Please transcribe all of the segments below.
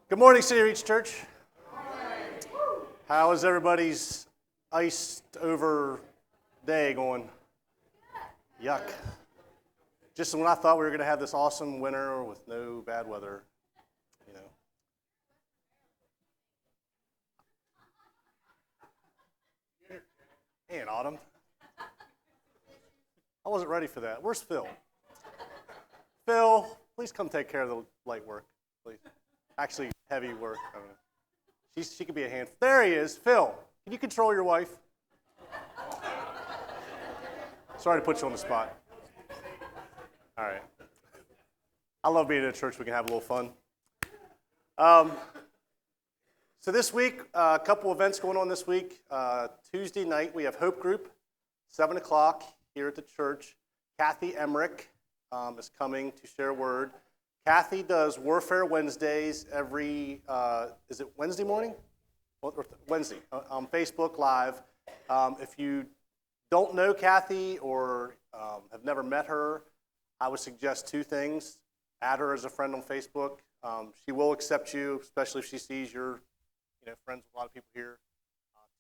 Good morning, City Reach Church. How is everybody's iced over day going? Yuck. Just when I thought we were going to have this awesome winter with no bad weather, you know. Man, Autumn. I wasn't ready for that. Where's Phil? Phil, please come take care of the light work, please. Actually, heavy work. I don't know. She could be a hand. There he is. Phil, can you control your wife? Sorry to put you on the spot. All right. I love being in a church we can have a little fun. So this week, a couple events going on this week. Tuesday night, we have Hope Group, 7 o'clock here at the church. Kathy Emmerich is coming to share a word. Kathy does Warfare Wednesdays every, is it Wednesday morning? Wednesday, on Facebook Live. If you don't know Kathy or have never met her, I would suggest two things. Add her as a friend on Facebook. She will accept you, especially if she sees you're friends with a lot of people here.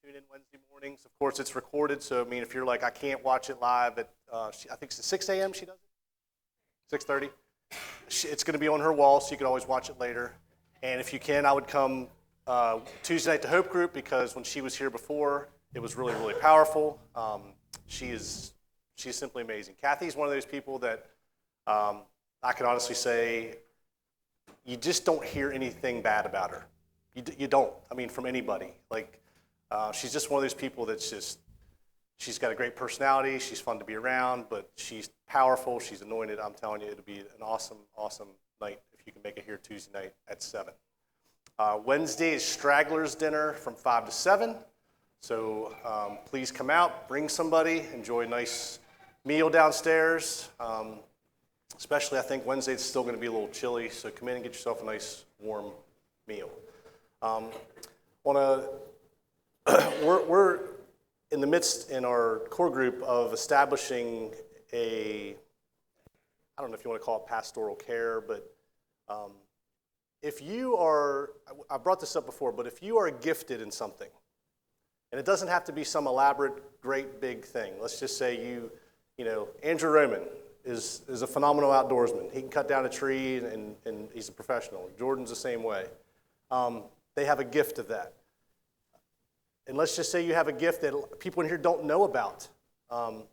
Tune in Wednesday mornings. Of course, it's recorded, so I mean, if you're like, I can't watch it live at, I think it's at 6 a.m. she does it? 6:30? It's going to be on her wall, so you can always watch it later. And if you can, I would come Tuesday night to Hope Group, because when she was here before, it was really, really powerful. She's simply amazing. Kathy's one of those people that I can honestly say you just don't hear anything bad about her. You don't. I mean, from anybody. Like, she's just one of those people that's just, she's got a great personality. She's fun to be around, but she's powerful. She's anointed. I'm telling you, it'll be an awesome, awesome night if you can make it here Tuesday night at 7. Wednesday is Stragglers Dinner from 5 to 7. So please come out, bring somebody, enjoy a nice meal downstairs. Especially, I think Wednesday it's still going to be a little chilly, so come in and get yourself a nice warm meal. We're in the midst in our core group of establishing I don't know if you want to call it pastoral care, but if you are, I brought this up before, but if you are gifted in something, and it doesn't have to be some elaborate, great, big thing. Let's just say Andrew Roman is a phenomenal outdoorsman. He can cut down a tree, and he's a professional. Jordan's the same way. They have a gift of that. And let's just say you have a gift that people in here don't know about,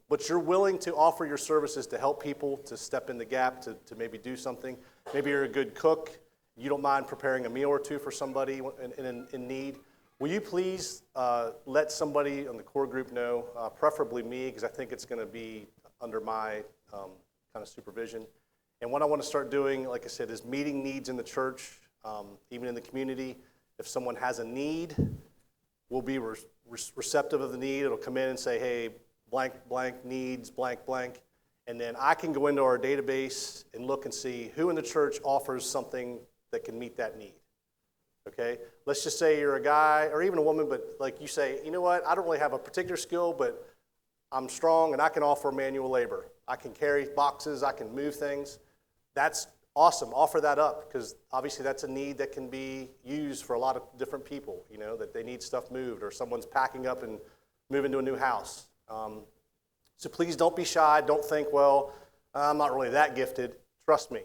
but you're willing to offer your services to help people, to step in the gap, to maybe do something. Maybe you're a good cook. You don't mind preparing a meal or two for somebody in need. Will you please let somebody on the core group know, preferably me, because I think it's going to be under my kind of supervision. And what I want to start doing, like I said, is meeting needs in the church, even in the community. If someone has a need, we'll be receptive of the need. It'll come in and say, hey, blank, blank needs, blank, blank. And then I can go into our database and look and see who in the church offers something that can meet that need. Okay? Let's just say you're a guy or even a woman, but like you say, you know what, I don't really have a particular skill, but I'm strong and I can offer manual labor. I can carry boxes, I can move things. That's awesome. Offer that up, because obviously that's a need that can be used for a lot of different people, that they need stuff moved, or someone's packing up and moving to a new house. So please don't be shy. Don't think, well, I'm not really that gifted. Trust me,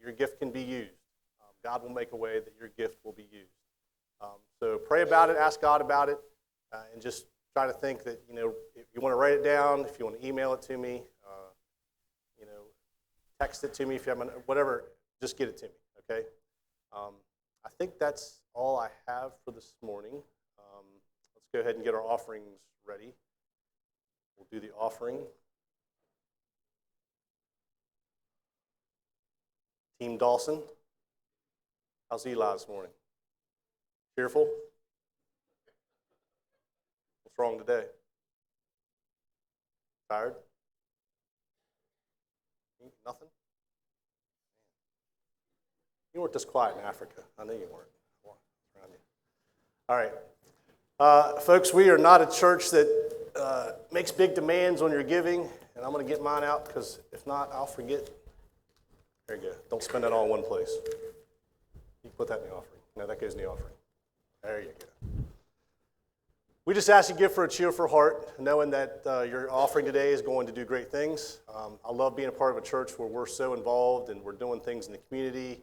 your gift can be used. God will make a way that your gift will be used. So pray about it, ask God about it, and just try to think that, if you want to write it down, if you want to email it to me, text it to me if you haven't, whatever, just get it to me, okay? I think that's all I have for this morning. Let's go ahead and get our offerings ready. We'll do the offering. Team Dawson, how's Eli this morning? Cheerful? What's wrong today? Tired? Nothing? You weren't this quiet in Africa. I know you weren't. All right. Folks, we are not a church that makes big demands on your giving, and I'm going to get mine out, because if not, I'll forget. There you go. Don't spend it all in one place. You can put that in the offering. No, that goes in the offering. There you go. We just ask you to give for a cheerful heart, knowing that your offering today is going to do great things. I love being a part of a church where we're so involved and we're doing things in the community.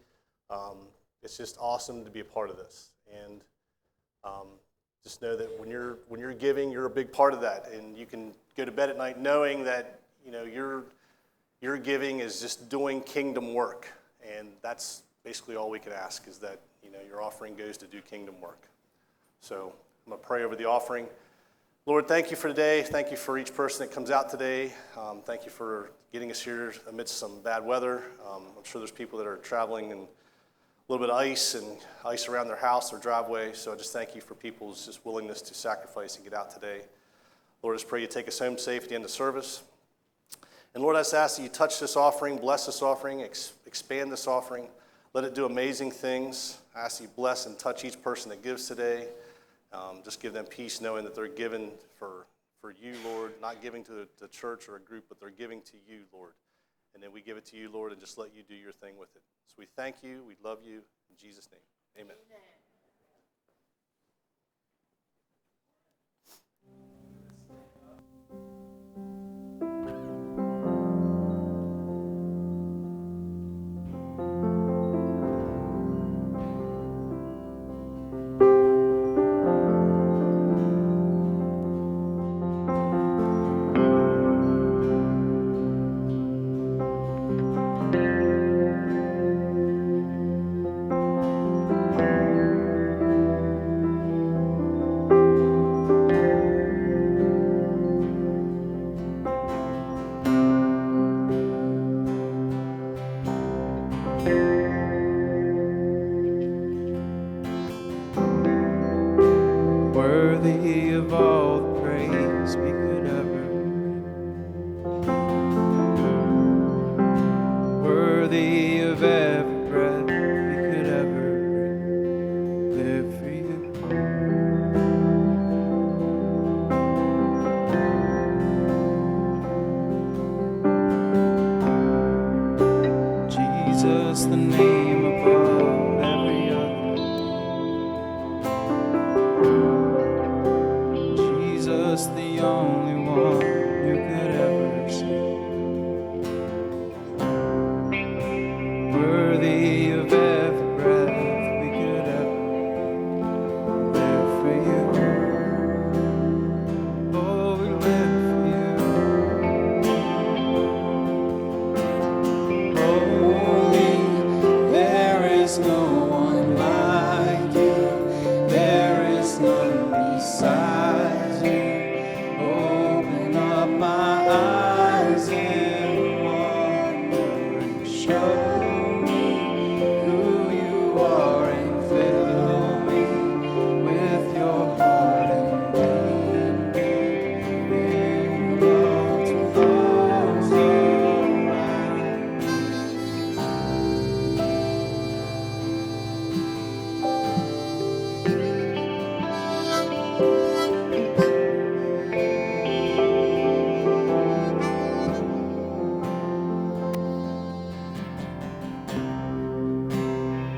It's just awesome to be a part of this. And just know that when you're giving, you're a big part of that, and you can go to bed at night knowing that your giving is just doing kingdom work, and that's basically all we can ask is that your offering goes to do kingdom work. So I'm going to pray over the offering. Lord, thank you for today. Thank you for each person that comes out today. Thank you for getting us here amidst some bad weather. I'm sure there's people that are traveling in a little bit of ice around their house, their driveway. So I just thank you for people's just willingness to sacrifice and get out today. Lord, I just pray you take us home safe at the end of service. And Lord, I just ask that you touch this offering, bless this offering, expand this offering. Let it do amazing things. I ask you bless and touch each person that gives today. Just give them peace knowing that they're given for you, Lord, not giving to the church or a group, but they're giving to you, Lord. And then we give it to you, Lord, and just let you do your thing with it. So we thank you. We love you. In Jesus' name, amen. Worthy of all the praise we could ever bring. Worthy of every breath we could ever breathe. Live for you. Jesus, the name above every other. Jesus, the only one who could ever see. Worthy of every breath we could ever live for you. Oh, we live for you. Holy, there is no one like you. There is none beside you. Open up my eyes in wonder and show me who you are and fill me with your heart and lead me in love to those around.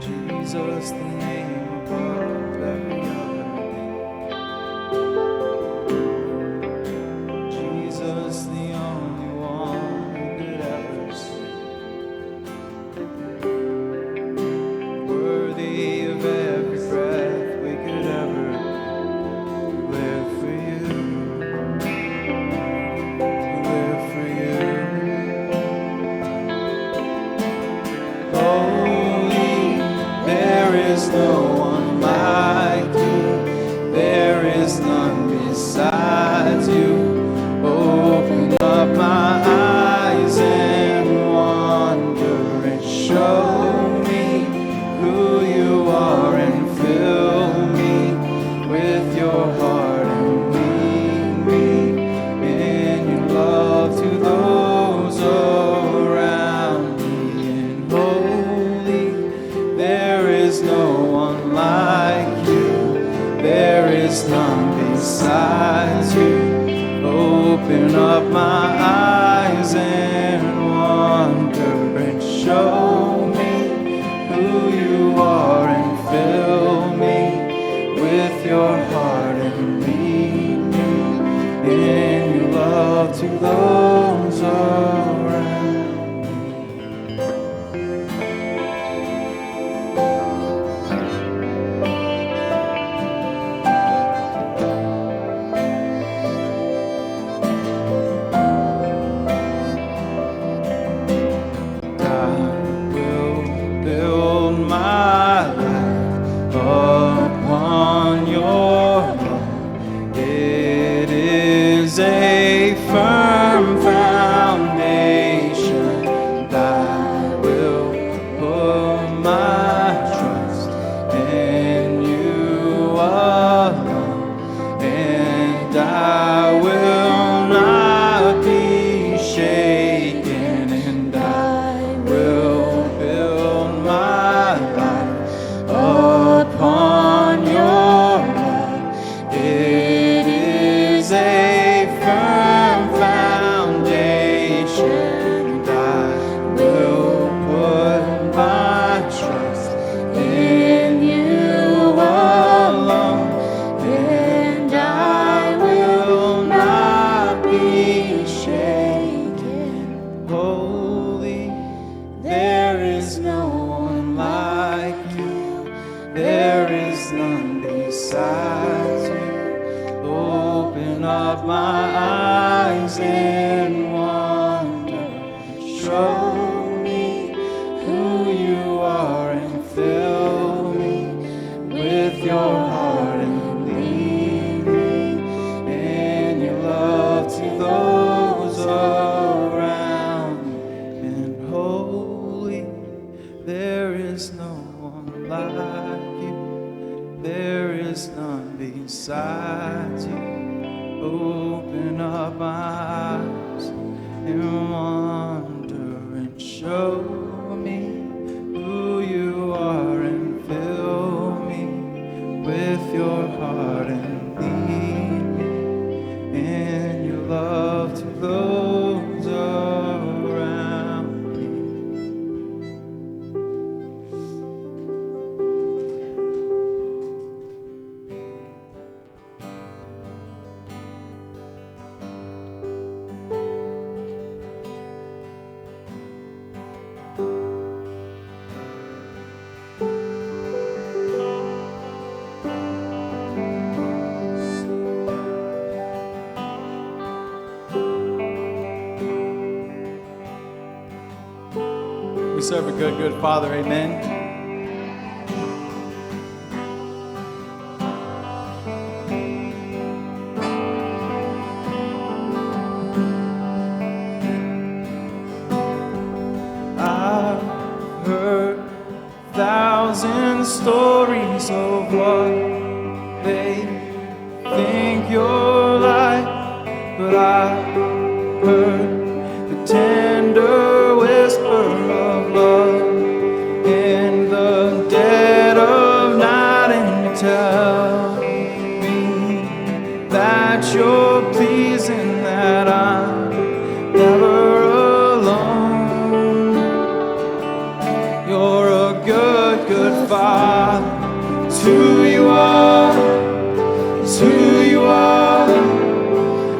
Jesus, the name above every other name. Jesus, the only one who could ever see. Worthy of every breath we could ever live for you. Live for you. Holy, there is no one like you. There is none besides you. Open up my eyes in wonder and show me who you are and fill me with your heart and lead me in your love to those around me. And holy, there is no one like you. There is none besides you. Open up my eyes in wonder and show me who you are and fill with your heart and lead me in your love to those around. I will build my life upon your love. It is a firm foundation. I will put my trust in you alone, and I will not be shaken, and I will build my life upon your love. It is a firm foundation, and I will put my trust in you alone, and I will not be shaken. Holy, there is no one like you. There is none besides you. Open up my eyes in wonder. Show me who you are and fill me with your heart and lead me in your love to those around me. And holy, there is no one like you. There is none besides you. Open up my eyes in wonder and show me who you are and fill me with your heart and lead me in your love to those around me. We serve a good, good Father, amen. I've heard 1,000 stories of what they think you're like, but I heard the tender whisper of love in the dead of night, and you tell me that you're pleasing, that I'm never alone. You're a good, good Father. It's who you are. It's who you are.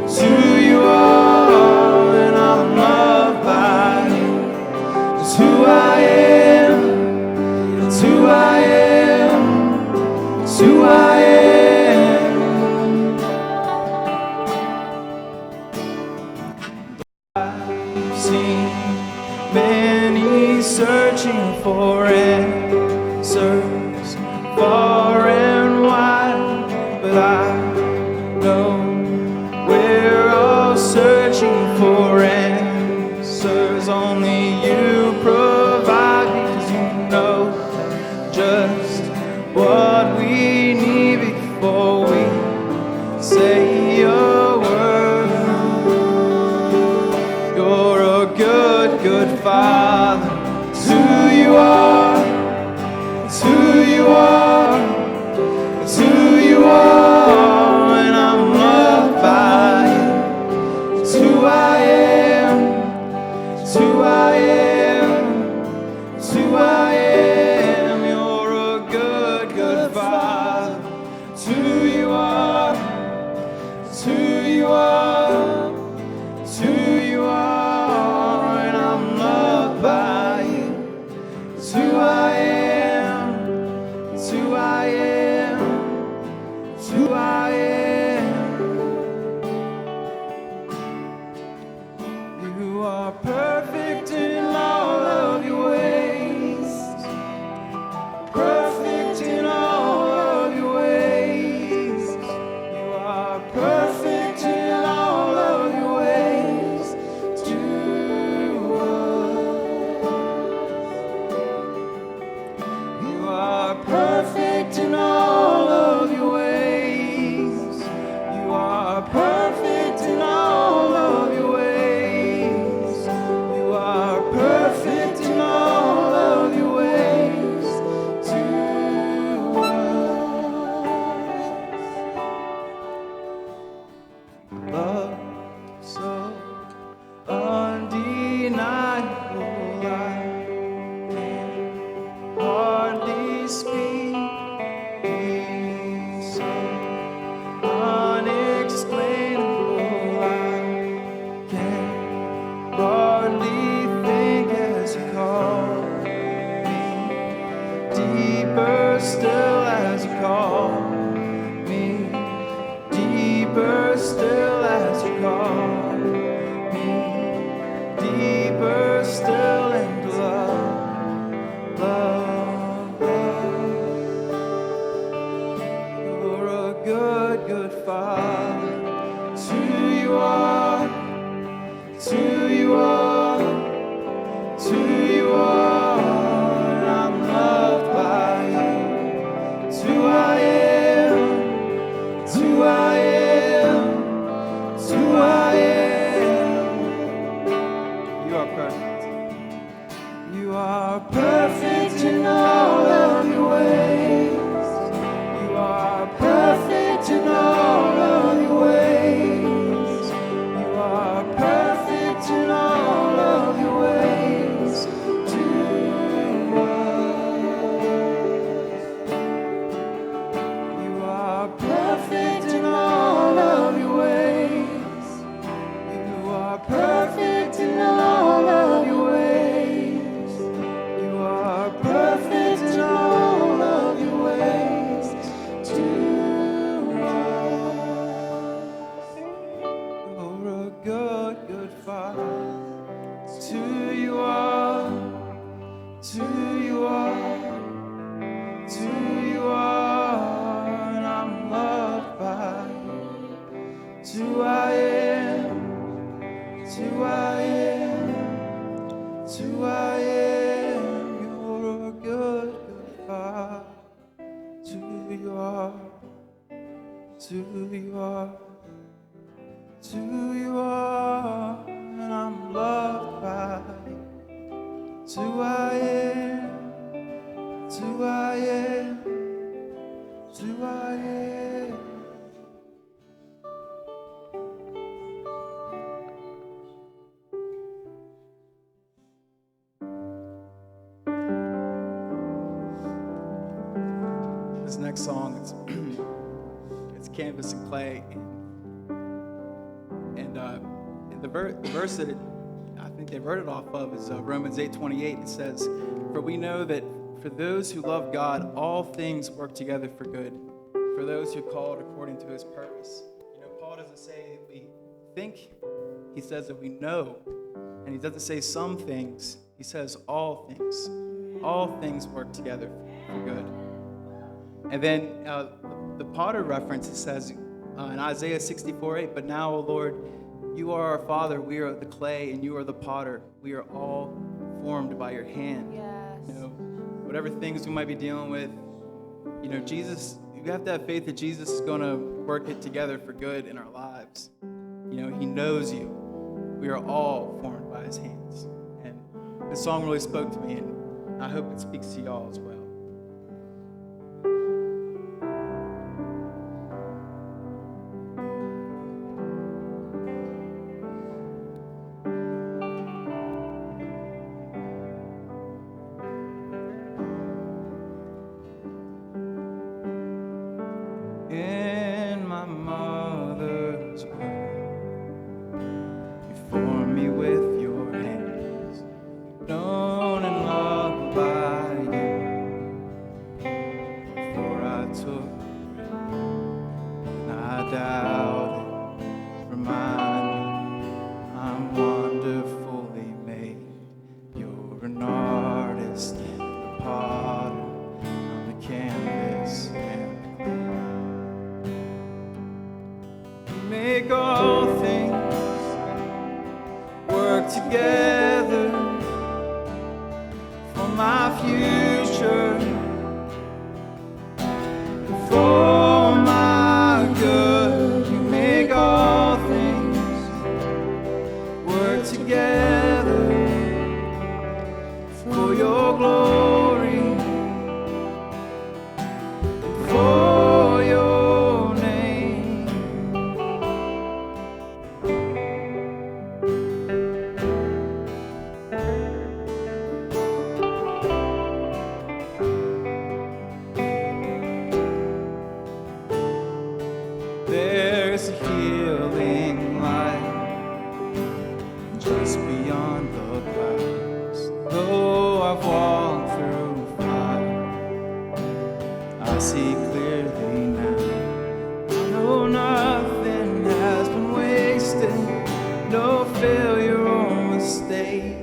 It's who you are, and I'm loved by you. It's who I am. It's who I am. It's who I am. I've seen many searching for answers far and wide, but I know we're all searching for answers. Only you provide, because you know just what we need before we say a word. You're a good, good Father. It's who you are. It's who you are. It's who you are. good Father. It's who you are. It's who you are. It's who you are. And I'm loved by you. It's who I am. It's who I am. It's who I am. You are perfect. You are perfect in all of your ways. You are perfect in all of your ways. You are perfect in all of your ways to us. You are perfect in all of your ways. You are perfect in all of your ways. You are perfect in all of your ways to us. You're a good, good Father. It's who you are. It's who you are. It's who you are. And I'm loved by you. It's who I am. It's who I am. It's who I am. You're a good, good Father. It's who you are. It's who you are. It's who you are. And I'm loved by you. It's who I am. It's who I am. It's who I am. This next song, it's Canvas and Clay, and the verse that I think they wrote it off of is Romans 8:28. It says, "For we know that for those who love God, all things work together for good, for those who are called according to His purpose." You know, Paul doesn't say we think; he says that we know, and he doesn't say some things. He says all things. All things work together for good. And then the potter reference, it says in Isaiah 64:8, "But now, O Lord, you are our Father, we are the clay, and you are the potter. We are all formed by your hand." Yes. You know, whatever things we might be dealing with, you know, Jesus, you have to have faith that Jesus is going to work it together for good in our lives. You know, He knows you. We are all formed by His hands. And this song really spoke to me, and I hope it speaks to y'all as well. In my mother's womb, you formed me with your hands, known and loved by you. Before I took breath, and I doubted, remind me I'm wonderfully made. You're an artist and a potter, on the canvas and the clay. Make all things work together for my future, for my good. You make all things work together for your glory, for your name. There's a healing light just beyond the clouds. Though I've walked through fire, I see clearly now. I know nothing has been wasted, no failure or mistake.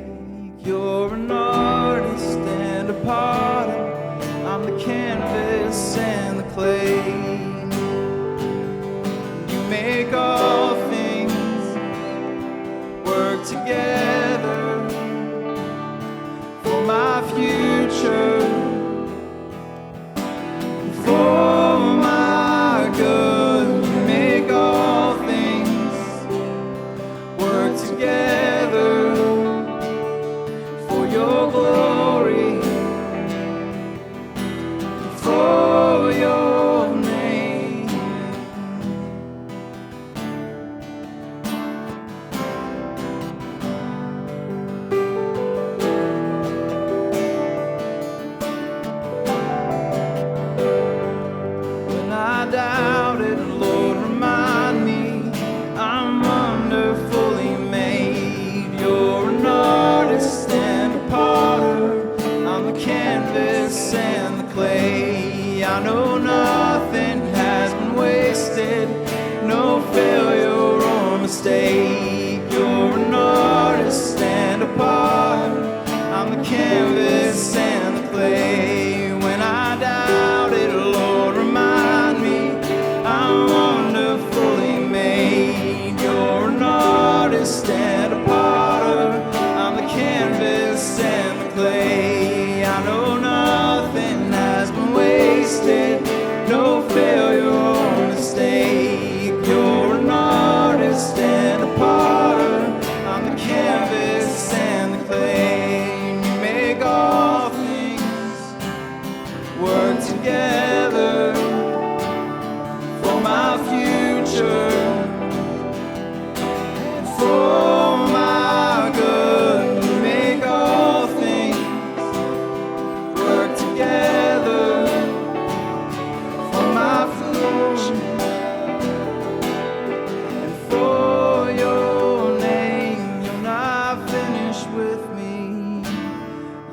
You're an artist and a potter, I'm the canvas and the clay. make all things work together for my future, for my good. You make all things work together for your glory, for your name. When I doubted, Lord, remind me I'm wonderfully made. You're an artist and a potter. I'm the canvas and the clay. I know nothing has been wasted, no failure or mistake. You're an artist and a potter. I'm the canvas and the clay. When I doubted, Lord, remind me I'm wonderfully made. You're an artist and a potter. I'm the canvas and the clay. I know nothing has been wasted, no failure or mistake. You're an artist and a potter. I'm the canvas and the clay. And you make all things work together for my future, for my good. You make all things work together for my future and for your name. You're not finished with me.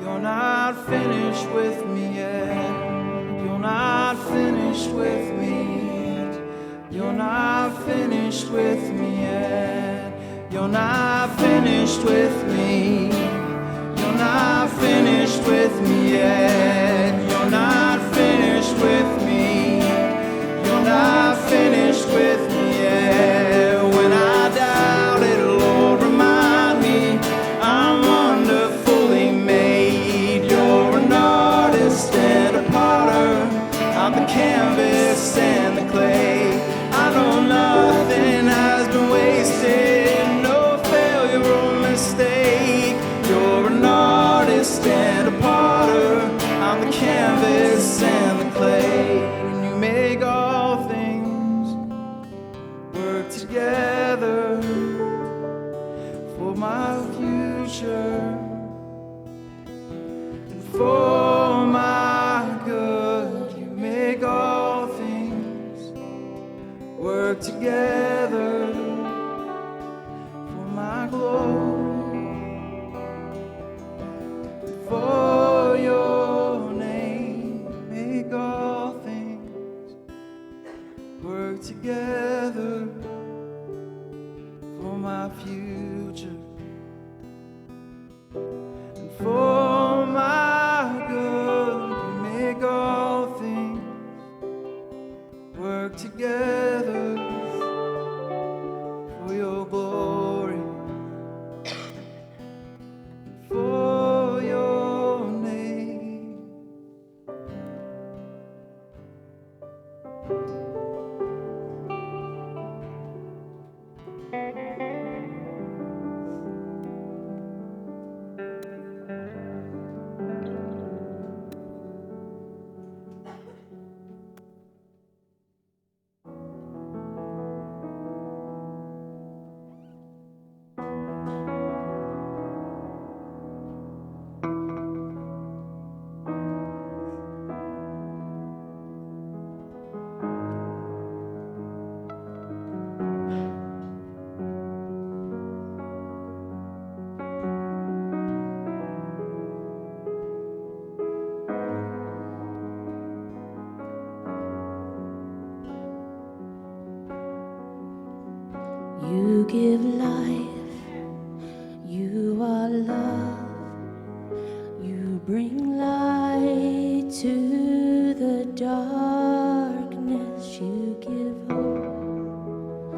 You're not finished with me yet. You're not finished with me yet. You're not finished with me yet. You're not finished with me. You're not finished with me yet. You're not finished with me. You're not finished with me yet. When I doubted, Lord, remind me I'm wonderfully made. You're an artist and a potter. I'm the canvas and the clay. I know nothing has been wasted, no failure or mistake. You're an artist and a potter. I'm the canvas and the clay. And you make all things work together for my future and for my good. You make all things work together for my glory, for your name. Make all things work together for my future and for my good. You make all things work together for your glory, for your name. You give life, you are love, you bring light to the darkness, you give hope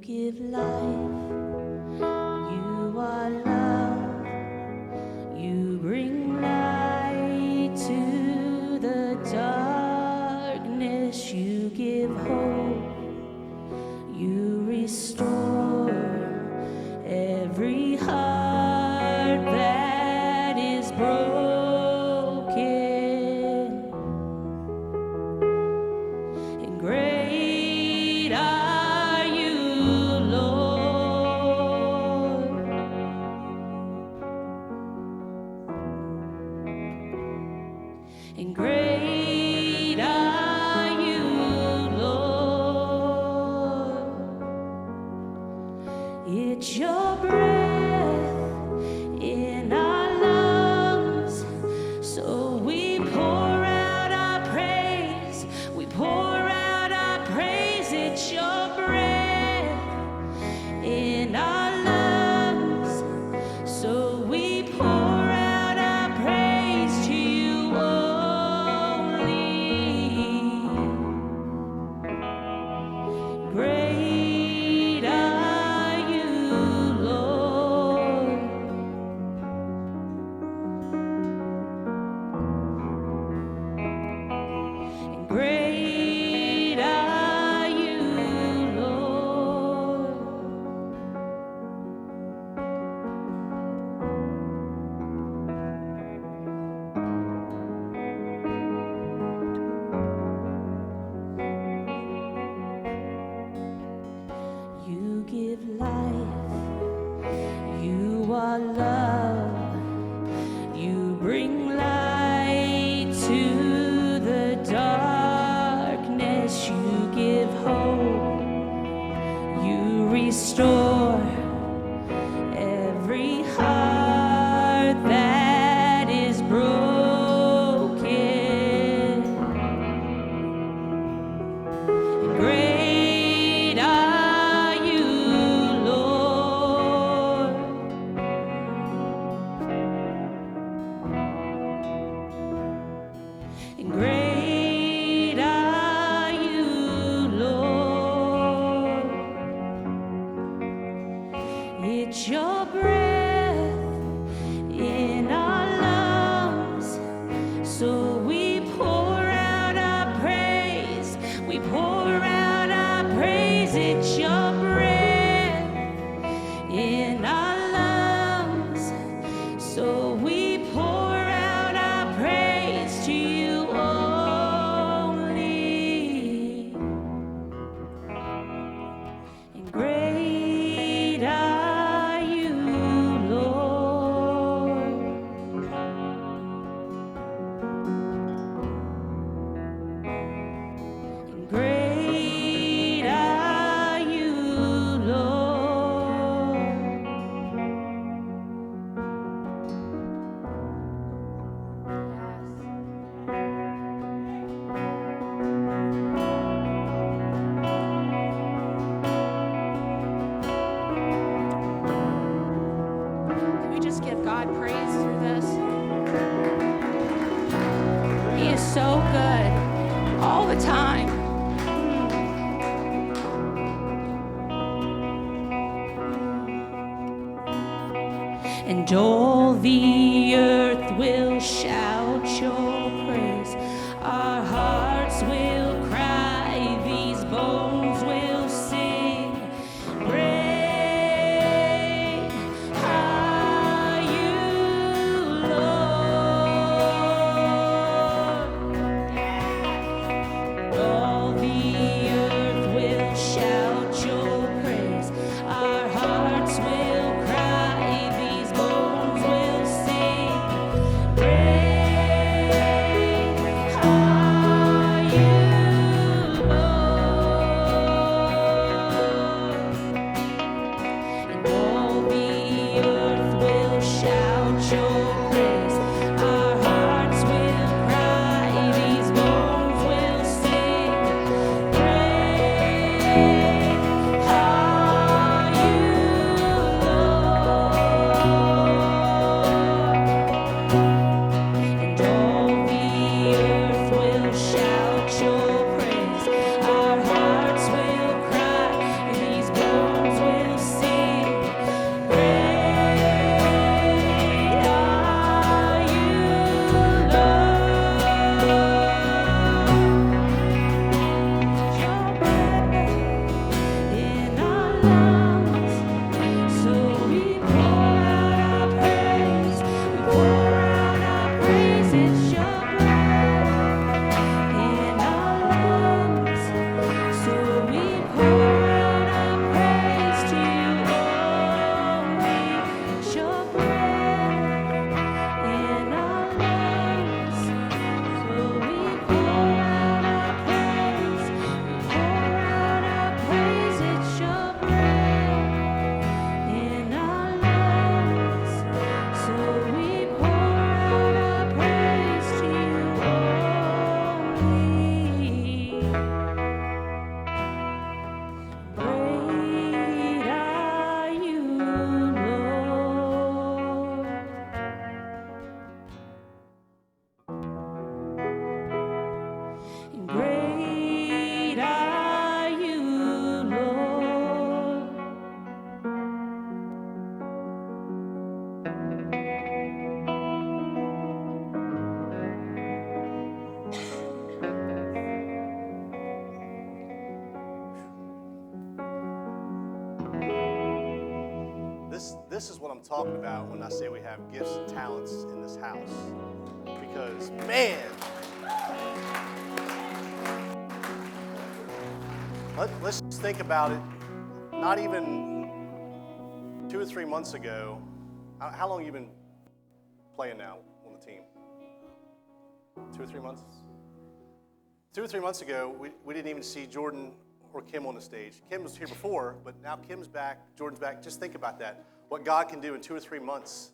give life. You are love. You bring light to the darkness. You give hope. You restore every heart that is broken. And great are you, Lord. And great are you, Lord. It's your breath in our lungs, so we pour out our praise. We pour out our praise. It's your breath in our lungs, so we pour out our praise to you only. Great are you, Lord. And great are you, Lord. You give life. You are love. You bring light to the darkness. You give hope. You restore every heart that is broken. And great are you, Lord. And great are you, Lord. It's your breath in our lungs, so we pour out our praise. We pour out our praise. It's your breath in our lungs, so we pour out our praise to you only. And great are you, Lord. And great are you, Lord. Can we just give God praise through this? He is so good all the time. And all the earth will shout your praise. Our hearts will cry, these bones will sing. Great are you, Lord. All the earth will shout your praise. Our hearts will cry, these bones will sing. Great this is what I'm talking about when I say we have gifts and talents in this house. Because, man, let's just think about it. Not even 2 or 3 months ago, how long have you been playing now on the team? 2 or 3 months? 2 or 3 months ago, we didn't even see Jordan or Kim on the stage. Kim was here before, but now Kim's back, Jordan's back. Just think about that. What God can do in 2 or 3 months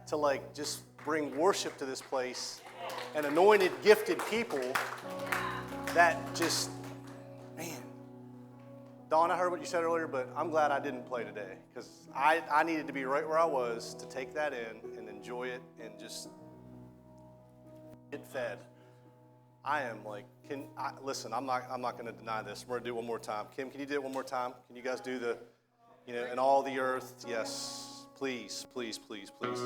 to like just bring worship to this place and anointed, gifted people that just, man. Dawn, I heard what you said earlier, but I'm glad I didn't play today because I needed to be right where I was to take that in and enjoy it and just get fed. I am like, listen, I'm not going to deny this. We're going to do it one more time. Kim, can you do it one more time? Can you guys do the, in all the earth? Yes, please, please, please, please.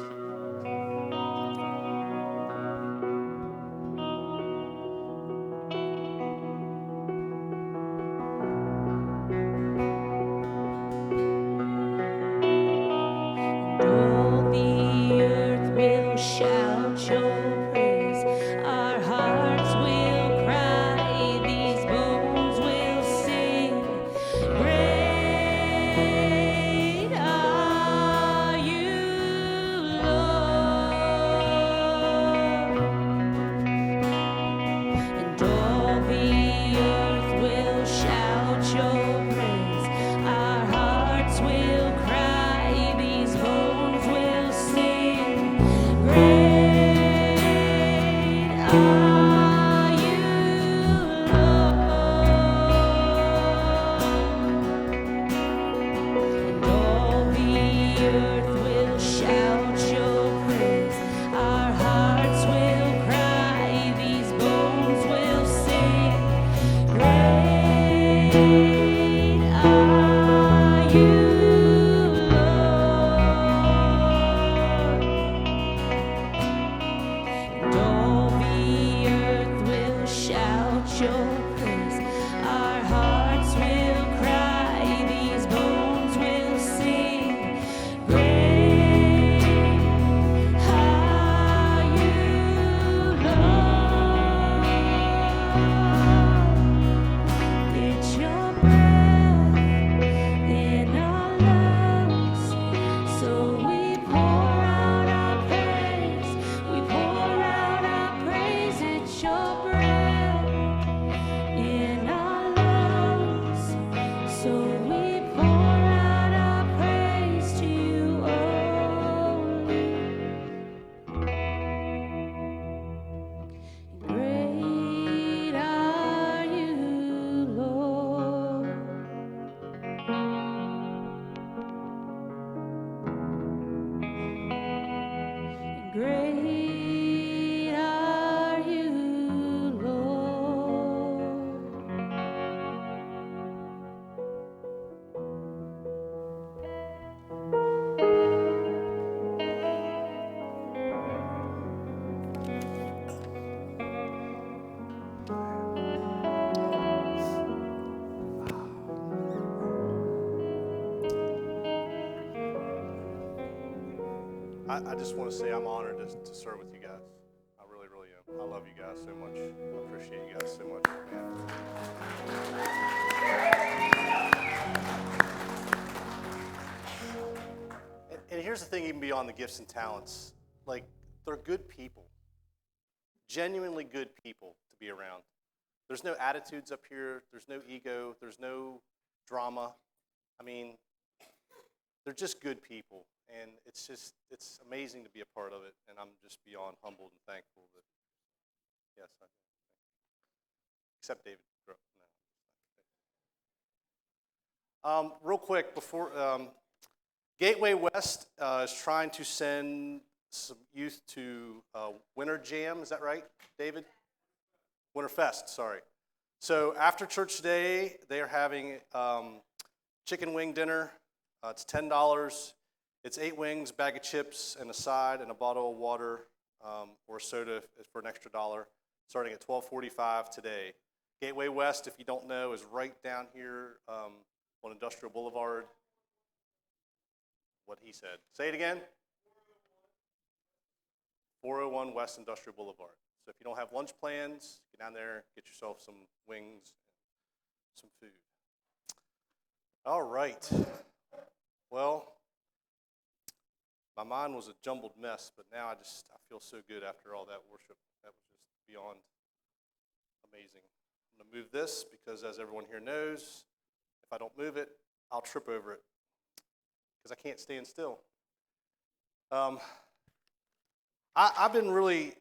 All the earth will shout your praise. Our hearts will cry. These bones will sing. Great are you, Lord. And all the earth will shout your praise. Our hearts will cry. These bones will sing. Great are you, Lord. And all the earth will shout your praise. Our hearts will cry. These bones will sing. Great are you, Lord. And all the earth will shout your praise. Our hearts will cry. These bones will sing. Great are you, Lord. It's your breath in our lungs, so we pour out our praise. We pour out our praise. It's your breath in our lungs, so we pour out our praise to you only. Great are you, Lord. Great are you, Lord. I just want to say I'm honored to serve with you guys. I really, really am. I love you guys so much. I appreciate you guys so much, man. And here's the thing, even beyond the gifts and talents, like, they're good people. Genuinely good people to be around. There's no attitudes up here. There's no ego. There's no drama. I mean, they're just good people. And it's amazing to be a part of it. And I'm just beyond humbled and thankful that, yes, except David. No. Real quick, before, Gateway West is trying to send some youth to Winter Jam. Is that right, David? Winter Fest, sorry. So after church today, they are having chicken wing dinner. It's $10. It's 8 wings, bag of chips, and a side, and a bottle of water or soda for an extra $1, starting at $12:45 today. Gateway West, if you don't know, is right down here on Industrial Boulevard. what he said. Say it again. 401 West Industrial Boulevard. So if you don't have lunch plans, get down there, get yourself some wings, some food. All right. Well, my mind was a jumbled mess, but now I feel so good after all that worship. That was just beyond amazing. I'm going to move this because, as everyone here knows, if I don't move it, I'll trip over it because I can't stand still. I've been really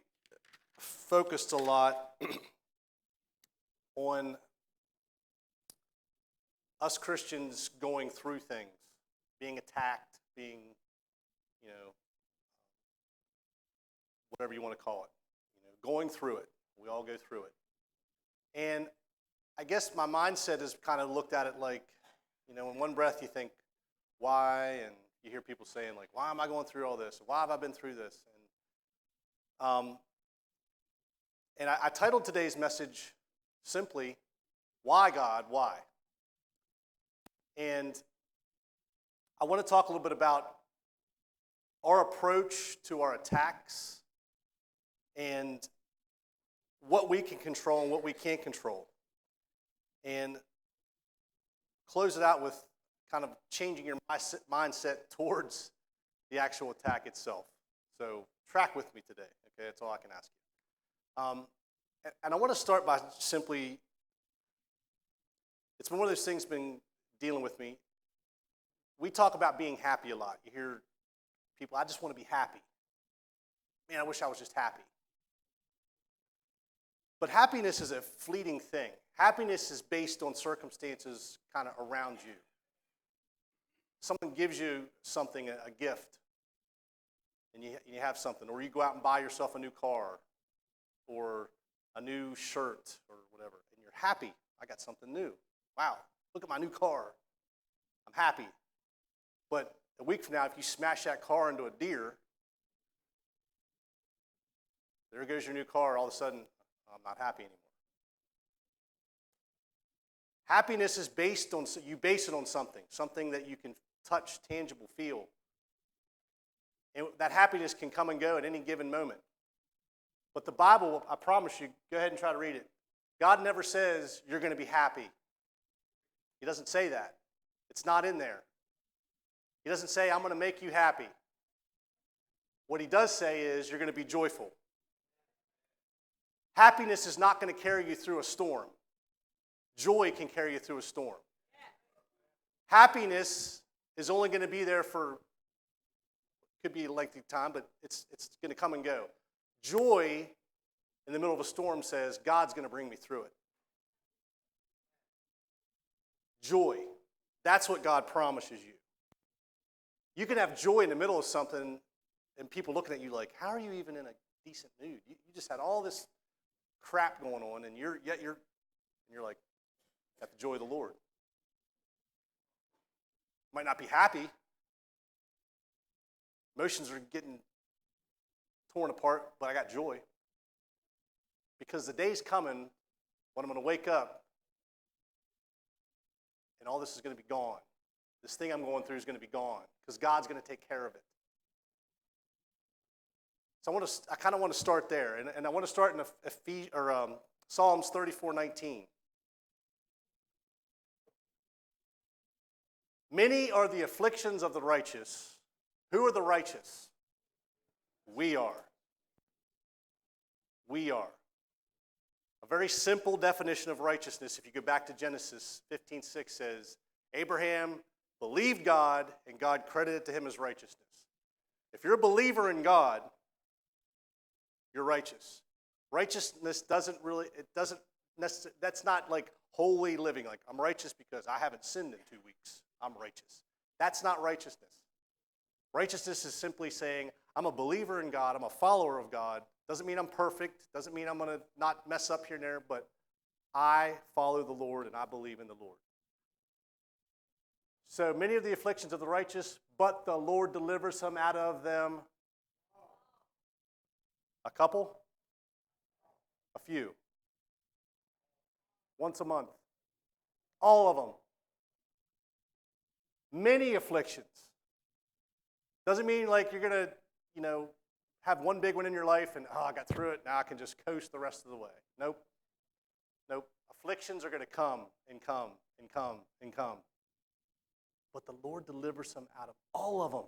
focused a lot on us Christians going through things, being attacked, being, whatever you want to call it, going through it. We all go through it. And I guess my mindset has kind of looked at it like, in one breath you think, why? And you hear people saying, like, why am I going through all this? Why have I been through this? And I titled today's message simply, Why, God, why? And I want to talk a little bit about our approach to our attacks and what we can control and what we can't control. And close it out with kind of changing your mindset towards the actual attack itself. So track with me today, okay? That's all I can ask you. And I want to start by simply, it's been one of those things been dealing with me. We talk about being happy a lot. You hear people, I just want to be happy. Man, I wish I was just happy. But happiness is a fleeting thing. Happiness is based on circumstances kind of around you. Someone gives you something, a gift, and you have something. Or you go out and buy yourself a new car or a new shirt or whatever, and you're happy. I got something new. Wow, look at my new car. I'm happy. But a week from now, if you smash that car into a deer, there goes your new car. All of a sudden, I'm not happy anymore. Happiness is based on, you base it on something that you can touch, tangible, feel. And that happiness can come and go at any given moment. But the Bible, I promise you, go ahead and try to read it. God never says you're going to be happy. He doesn't say that. It's not in there. He doesn't say, I'm going to make you happy. What he does say is, you're going to be joyful. Happiness is not going to carry you through a storm. Joy can carry you through a storm. Happiness is only going to be there for, could be a lengthy time, but it's going to come and go. Joy in the middle of a storm says, God's going to bring me through it. Joy. That's what God promises you. You can have joy in the middle of something and people looking at you like, how are you even in a decent mood? You just had all this crap going on and you're like, got the joy of the Lord. Might not be happy. Emotions are getting torn apart, but I got joy. Because the day's coming when I'm going to wake up and all this is going to be gone. This thing I'm going through is going to be gone because God's going to take care of it. So I kind of want to start there, and I want to start in Psalms 34:19. Many are the afflictions of the righteous. Who are the righteous? We are. We are. A very simple definition of righteousness, if you go back to Genesis 15:6, says, Abraham believed God, and God credited to him as righteousness. If you're a believer in God, you're righteous. Righteousness that's not like holy living, like I'm righteous because I haven't sinned in 2 weeks. I'm righteous. That's not righteousness. Righteousness is simply saying, I'm a believer in God, I'm a follower of God. Doesn't mean I'm perfect, doesn't mean I'm going to not mess up here and there, but I follow the Lord and I believe in the Lord. So many of the afflictions of the righteous, but the Lord delivers them out of them. A couple? A few. Once a month. All of them. Many afflictions. Doesn't mean like you're going to, have one big one in your life and, I got through it, now I can just coast the rest of the way. Nope. Afflictions are going to come and come and come and come. But the Lord delivers them out of all of them.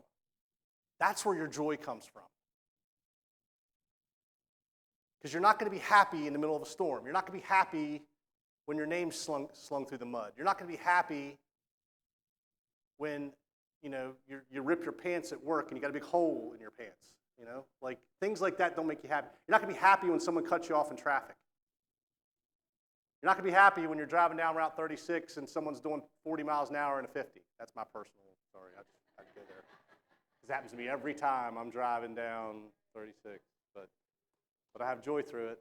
That's where your joy comes from. Because you're not going to be happy in the middle of a storm. You're not going to be happy when your name's slung through the mud. You're not going to be happy when, you rip your pants at work and you got a big hole in your pants. Like things like that don't make you happy. You're not going to be happy when someone cuts you off in traffic. You're not going to be happy when you're driving down Route 36 and someone's doing 40 miles an hour in a 50. That's my personal, sorry, I just had to go there. This happens to me every time I'm driving down 36, but I have joy through it.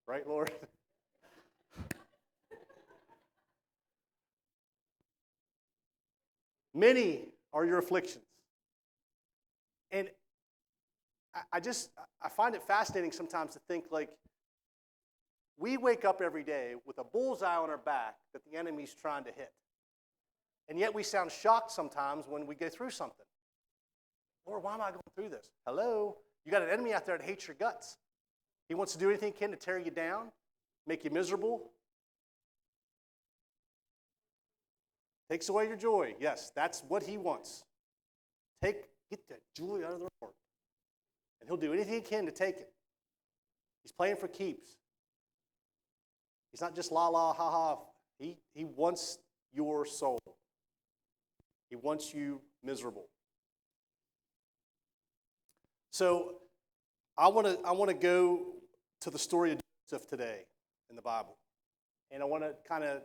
Right, Lord? Many are your afflictions. And I find it fascinating sometimes to think like we wake up every day with a bullseye on our back that the enemy's trying to hit. And yet we sound shocked sometimes when we go through something. Lord, why am I going through this? Hello? You got an enemy out there that hates your guts. He wants to do anything he can to tear you down, make you miserable. Takes away your joy. Yes, that's what he wants. Get that joy out of the Lord. And he'll do anything he can to take it. He's playing for keeps. He's not just la la ha ha. He wants your soul. He wants you miserable. So I want to go to the story of Joseph today in the Bible. And I want to kind of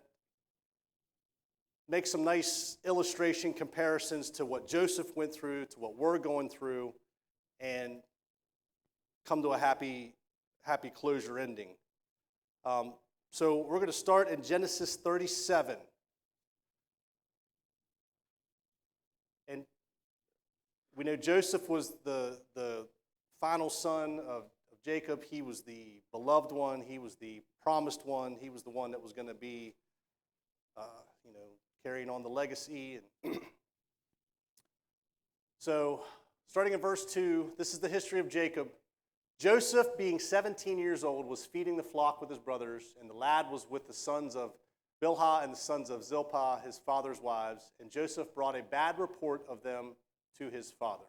make some nice illustration comparisons to what Joseph went through, to what we're going through, and come to a happy closure ending. So we're going to start in Genesis 37. And we know Joseph was the final son of Jacob. He was the beloved one. He was the promised one. He was the one that was going to be, carrying on the legacy. And so, starting in verse 2, this is the history of Jacob. Joseph, being 17 years old, was feeding the flock with his brothers, and the lad was with the sons of Bilhah and the sons of Zilpah, his father's wives, and Joseph brought a bad report of them to his father.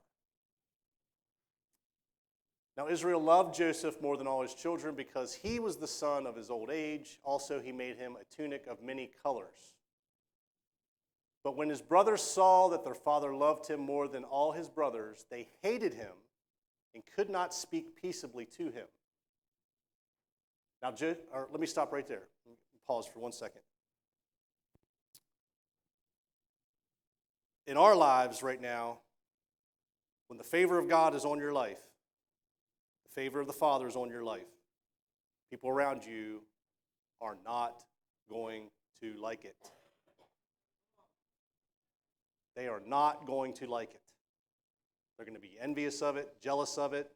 Now Israel loved Joseph more than all his children because he was the son of his old age. Also he made him a tunic of many colors. But when his brothers saw that their father loved him more than all his brothers, they hated him and could not speak peaceably to him. Now, let me stop right there. Pause for 1 second. In our lives right now, when the favor of God is on your life, the favor of the Father is on your life, people around you are not going to like it. They are not going to like it. They're going to be envious of it, jealous of it.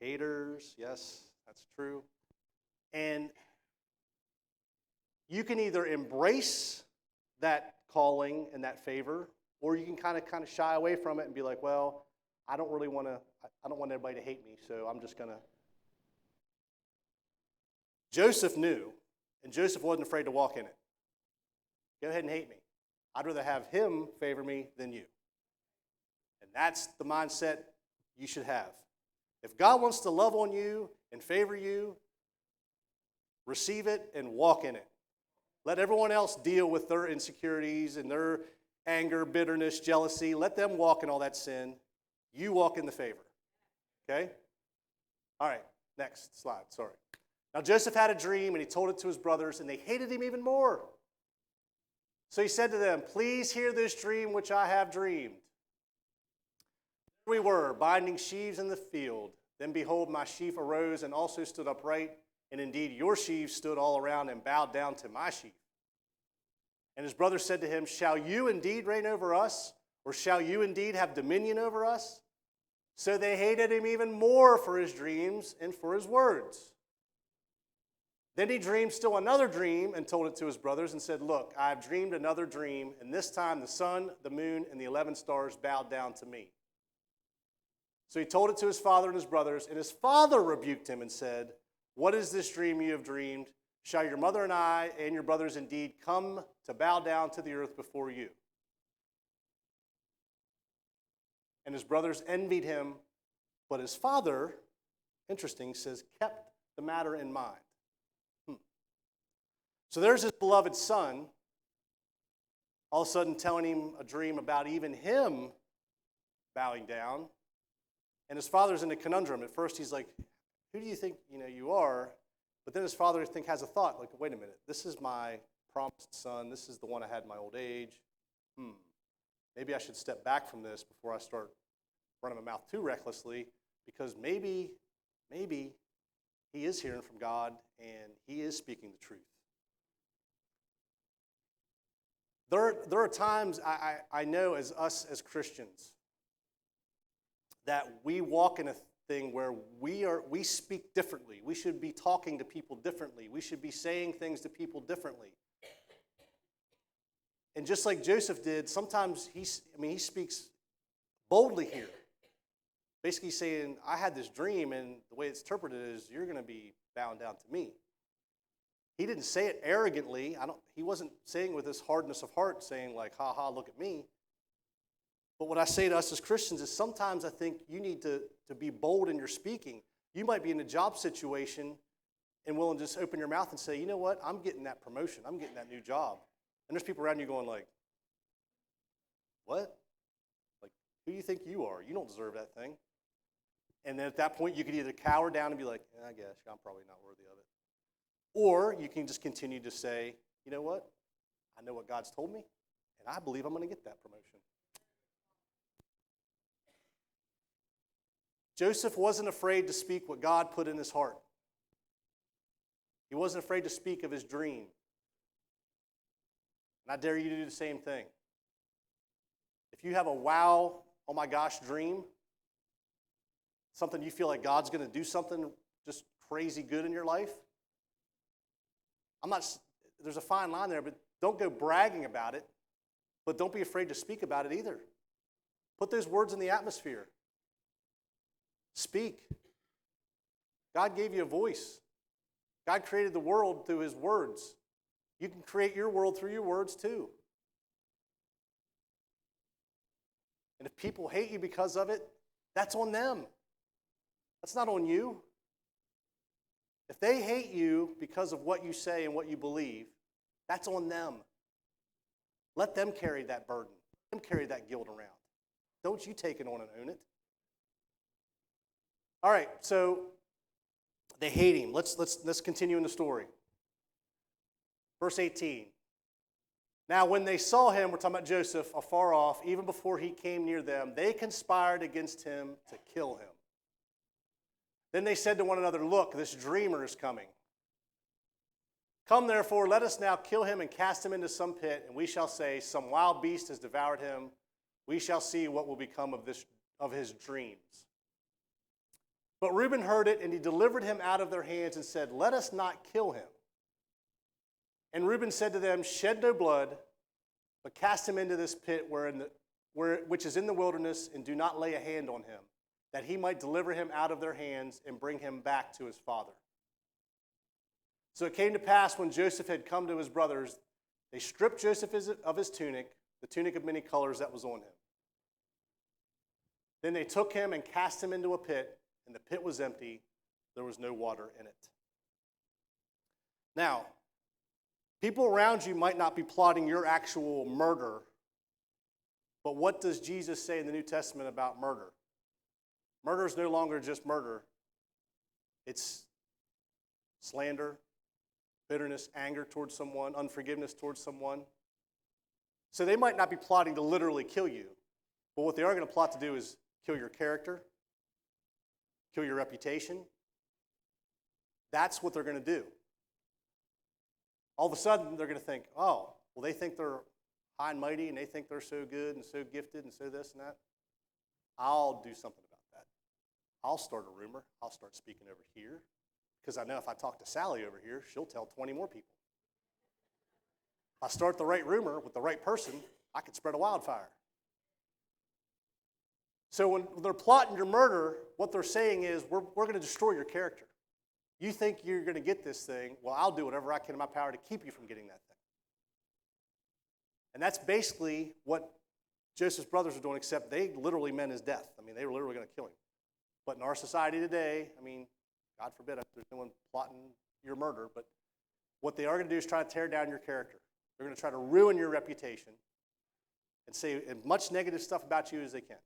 Haters, yes, that's true. And you can either embrace that calling and that favor, or you can kind of shy away from it and be like, well, I don't want everybody to hate me, so I'm just going to. Joseph knew, and Joseph wasn't afraid to walk in it. Go ahead and hate me. I'd rather have him favor me than you. And that's the mindset you should have. If God wants to love on you and favor you, receive it and walk in it. Let everyone else deal with their insecurities and their anger, bitterness, jealousy. Let them walk in all that sin. You walk in the favor. Okay? All right, next slide, sorry. Now Joseph had a dream and he told it to his brothers and they hated him even more. So he said to them, please hear this dream which I have dreamed. There we were, binding sheaves in the field. Then behold, my sheaf arose and also stood upright, and indeed your sheaves stood all around and bowed down to my sheaf. And his brothers said to him, shall you indeed reign over us, or shall you indeed have dominion over us? So they hated him even more for his dreams and for his words. Then he dreamed still another dream and told it to his brothers and said, look, I have dreamed another dream, and this time the sun, the moon, and the 11 stars bowed down to me. So he told it to his father and his brothers, and his father rebuked him and said, what is this dream you have dreamed? Shall your mother and I and your brothers indeed come to bow down to the earth before you? And his brothers envied him, but his father, interesting, says, kept the matter in mind. So there's his beloved son, all of a sudden telling him a dream about even him bowing down. And his father's in a conundrum. At first he's like, who do you think you are? But then his father, I think, has a thought, like, wait a minute, this is my promised son. This is the one I had in my old age. Maybe I should step back from this before I start running my mouth too recklessly, because maybe he is hearing from God and he is speaking the truth. There are times I know as us as Christians that we walk in a thing where we speak differently. We should be talking to people differently. We should be saying things to people differently. And just like Joseph did, sometimes he speaks boldly here. Basically saying, I had this dream, and the way it's interpreted is you're going to be bowing down to me. He didn't say it arrogantly. He wasn't saying with this hardness of heart, saying like, ha ha, look at me. But what I say to us as Christians is sometimes I think you need to be bold in your speaking. You might be in a job situation and willing to just open your mouth and say, you know what, I'm getting that promotion. I'm getting that new job. And there's people around you going like, what? Like, who do you think you are? You don't deserve that thing. And then at that point, you could either cower down and be like, I guess I'm probably not worthy of it. Or you can just continue to say, you know what? I know what God's told me, and I believe I'm going to get that promotion. Joseph wasn't afraid to speak what God put in his heart. He wasn't afraid to speak of his dream. And I dare you to do the same thing. If you have a wow, oh my gosh dream, something you feel like God's going to do something just crazy good in your life, there's a fine line there, but don't go bragging about it, but don't be afraid to speak about it either. Put those words in the atmosphere. Speak. God gave you a voice. God created the world through his words. You can create your world through your words too. And if people hate you because of it, that's on them. That's not on you. If they hate you because of what you say and what you believe, that's on them. Let them carry that burden. Let them carry that guilt around. Don't you take it on and own it. All right, so they hate him. Let's continue in the story. Verse 18. Now when they saw him, we're talking about Joseph, afar off, even before he came near them, they conspired against him to kill him. Then they said to one another, look, this dreamer is coming. Come therefore, let us now kill him and cast him into some pit, and we shall say, some wild beast has devoured him. We shall see what will become of his dreams. But Reuben heard it, and he delivered him out of their hands and said, let us not kill him. And Reuben said to them, shed no blood, but cast him into this pit which is in the wilderness, and do not lay a hand on him, that he might deliver him out of their hands and bring him back to his father. So it came to pass when Joseph had come to his brothers, they stripped Joseph of his tunic, the tunic of many colors that was on him. Then they took him and cast him into a pit, and the pit was empty. There was no water in it. Now, people around you might not be plotting your actual murder, but what does Jesus say in the New Testament about murder? Murder is no longer just murder. It's slander, bitterness, anger towards someone, unforgiveness towards someone. So they might not be plotting to literally kill you, but what they are going to plot to do is kill your character, kill your reputation. That's what they're going to do. All of a sudden, they're going to think, oh, well, they think they're high and mighty, and they think they're so good and so gifted and so this and that. I'll do something about that. I'll start a rumor. I'll start speaking over here because I know if I talk to Sally over here, she'll tell 20 more people. If I start the right rumor with the right person, I could spread a wildfire. So when they're plotting your murder, what they're saying is, we're going to destroy your character. You think you're going to get this thing, well, I'll do whatever I can in my power to keep you from getting that thing. And that's basically what Joseph's brothers were doing, except they literally meant his death. I mean, they were literally going to kill him. But in our society today, I mean, God forbid if there's no one plotting your murder, but what they are going to do is try to tear down your character. They're going to try to ruin your reputation and say as much negative stuff about you as they can.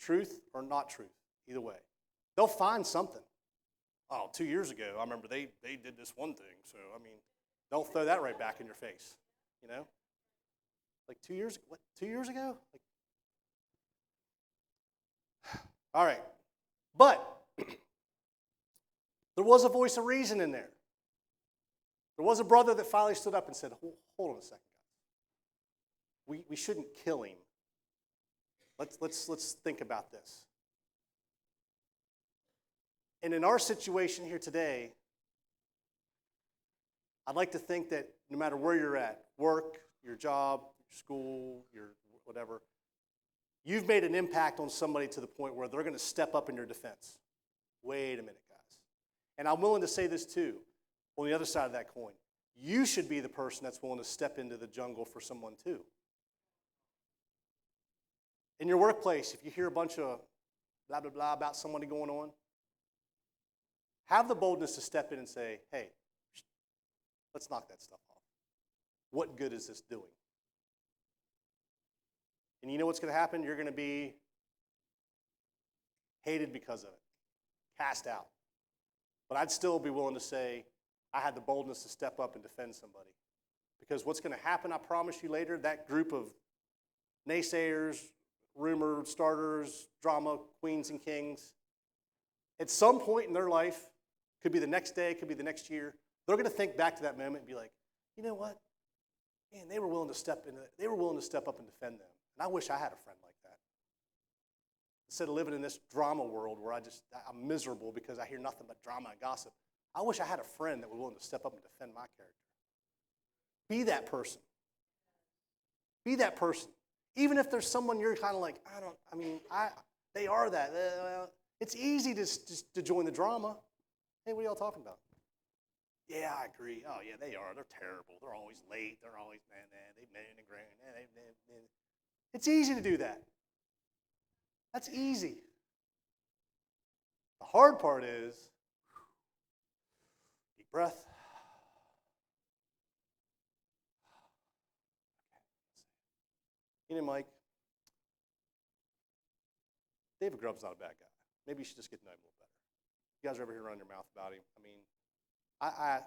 Truth or not truth, either way. They'll find something. Oh, 2 years ago, I remember they did this one thing. So, I mean, they'll throw that right back in your face, you know? Like 2 years, what, 2 years ago? Like, all right. But there was a voice of reason in there. There was a brother that finally stood up and said, hold on a second, guys. We shouldn't kill him. Let's think about this. And in our situation here today, I'd like to think that no matter where you're at, work, your job, your school, your whatever, you've made an impact on somebody to the point where they're going to step up in your defense. Wait a minute, guys. And I'm willing to say this too, on the other side of that coin. You should be the person that's willing to step into the jungle for someone too. In your workplace, if you hear a bunch of blah, blah, blah about somebody going on, have the boldness to step in and say, hey, let's knock that stuff off. What good is this doing? And you know what's going to happen? You're going to be hated because of it, cast out. But I'd still be willing to say I had the boldness to step up and defend somebody. Because what's going to happen, I promise you later, that group of naysayers, rumor starters, drama queens and kings, at some point in their life, could be the next day, could be the next year, they're going to think back to that moment and be like, you know what? Man, they were willing to step up and defend them. And I wish I had a friend like that. Instead of living in this drama world where I'm miserable because I hear nothing but drama and gossip, I wish I had a friend that was willing to step up and defend my character. Be that person. Be that person. Even if there's someone you're kind of like, they are that. It's easy to join the drama. Hey, what are y'all talking about? Yeah, I agree. Oh, yeah, they are. They're terrible. They're always late. They're always, they moan and groan. It's easy to do that. That's easy. The hard part is, deep breath. You know, Mike, David Grubb's not a bad guy. Maybe you should just get to know him a little better. You guys are ever here running your mouth about him? I mean, I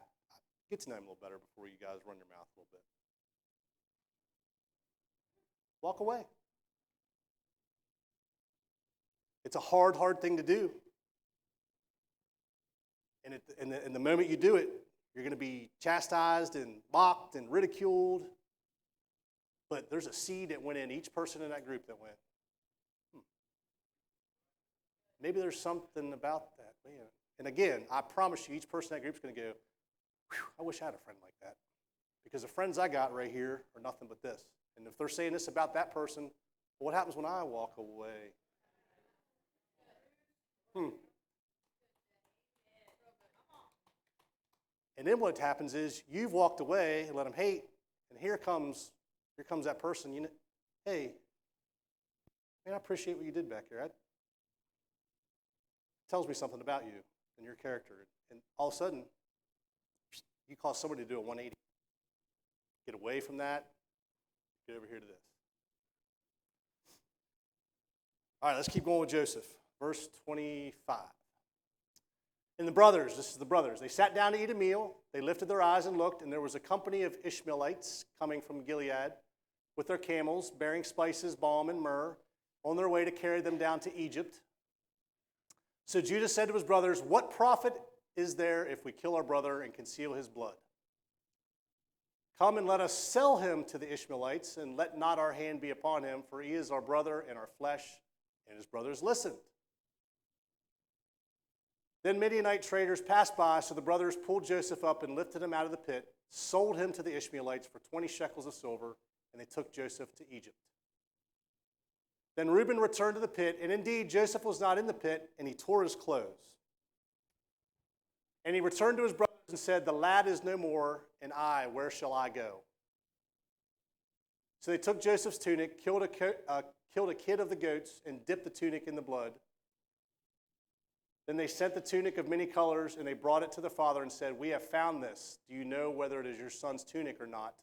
get to know him a little better before you guys run your mouth a little bit. Walk away. It's a hard thing to do. And the moment you do it, you're going to be chastised and mocked and ridiculed. But there's a seed that went in each person in that group that went, maybe there's something about that. Man. And again, I promise you, each person in that group is going to go, I wish I had a friend like that. Because the friends I got right here are nothing but this. And if they're saying this about that person, well, what happens when I walk away? And then what happens is you've walked away and let them hate, and here comes that person. You know, hey, man, I appreciate what you did back here. It tells me something about you and your character. And all of a sudden, you cause somebody to do a 180. Get away from that. Get over here to this. All right, let's keep going with Joseph. Verse 25. And the brothers, this is the brothers, they sat down to eat a meal. They lifted their eyes and looked, and there was a company of Ishmaelites coming from Gilead with their camels, bearing spices, balm, and myrrh, on their way to carry them down to Egypt. So Judah said to his brothers, what profit is there if we kill our brother and conceal his blood? Come and let us sell him to the Ishmaelites, and let not our hand be upon him, for he is our brother and our flesh. And his brothers listened. Then Midianite traders passed by, so the brothers pulled Joseph up and lifted him out of the pit, sold him to the Ishmaelites for 20 shekels of silver, and they took Joseph to Egypt. Then Reuben returned to the pit, and indeed Joseph was not in the pit, and he tore his clothes. And he returned to his brothers and said, "The lad is no more, and I, where shall I go?" So they took Joseph's tunic, killed a kid of the goats, and dipped the tunic in the blood. Then they sent the tunic of many colors, and they brought it to the father and said, "We have found this. Do you know whether it is your son's tunic or not?"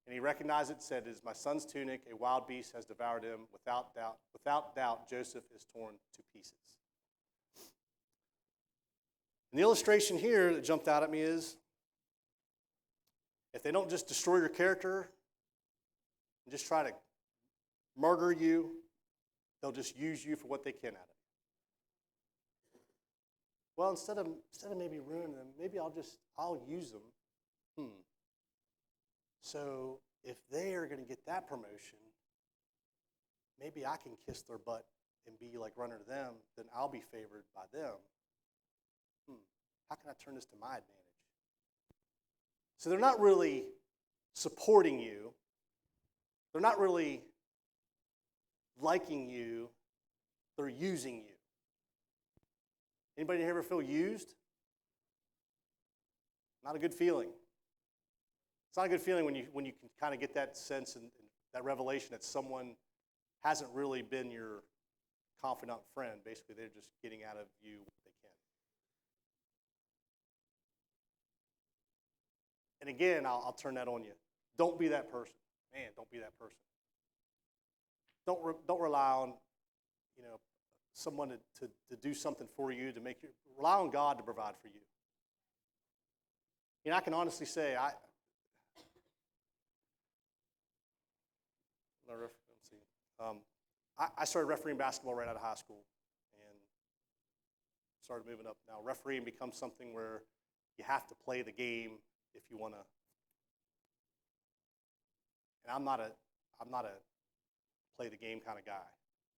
And he recognized it and said, "It is my son's tunic. A wild beast has devoured him. Without doubt, Joseph is torn to pieces." And the illustration here that jumped out at me is, if they don't just destroy your character and just try to murder you, they'll just use you for what they can out of it. Well, instead of maybe ruining them, maybe I'll use them. So if they are going to get that promotion, maybe I can kiss their butt and be like runner to them, then I'll be favored by them. How can I turn this to my advantage? So they're not really supporting you. They're not really liking you. They're using you. Anybody ever feel used? Not a good feeling. It's not a good feeling when you can kind of get that sense and that revelation that someone hasn't really been your confidant friend. Basically, they're just getting out of you what they can. And again, I'll turn that on you. Don't be that person. Man, don't be that person. Don't rely on, someone to do something for you, to make you. Rely on God to provide for you. I can honestly say, I started refereeing basketball right out of high school and started moving up. Now, refereeing becomes something where you have to play the game if you want to. And I'm not a play the game kind of guy.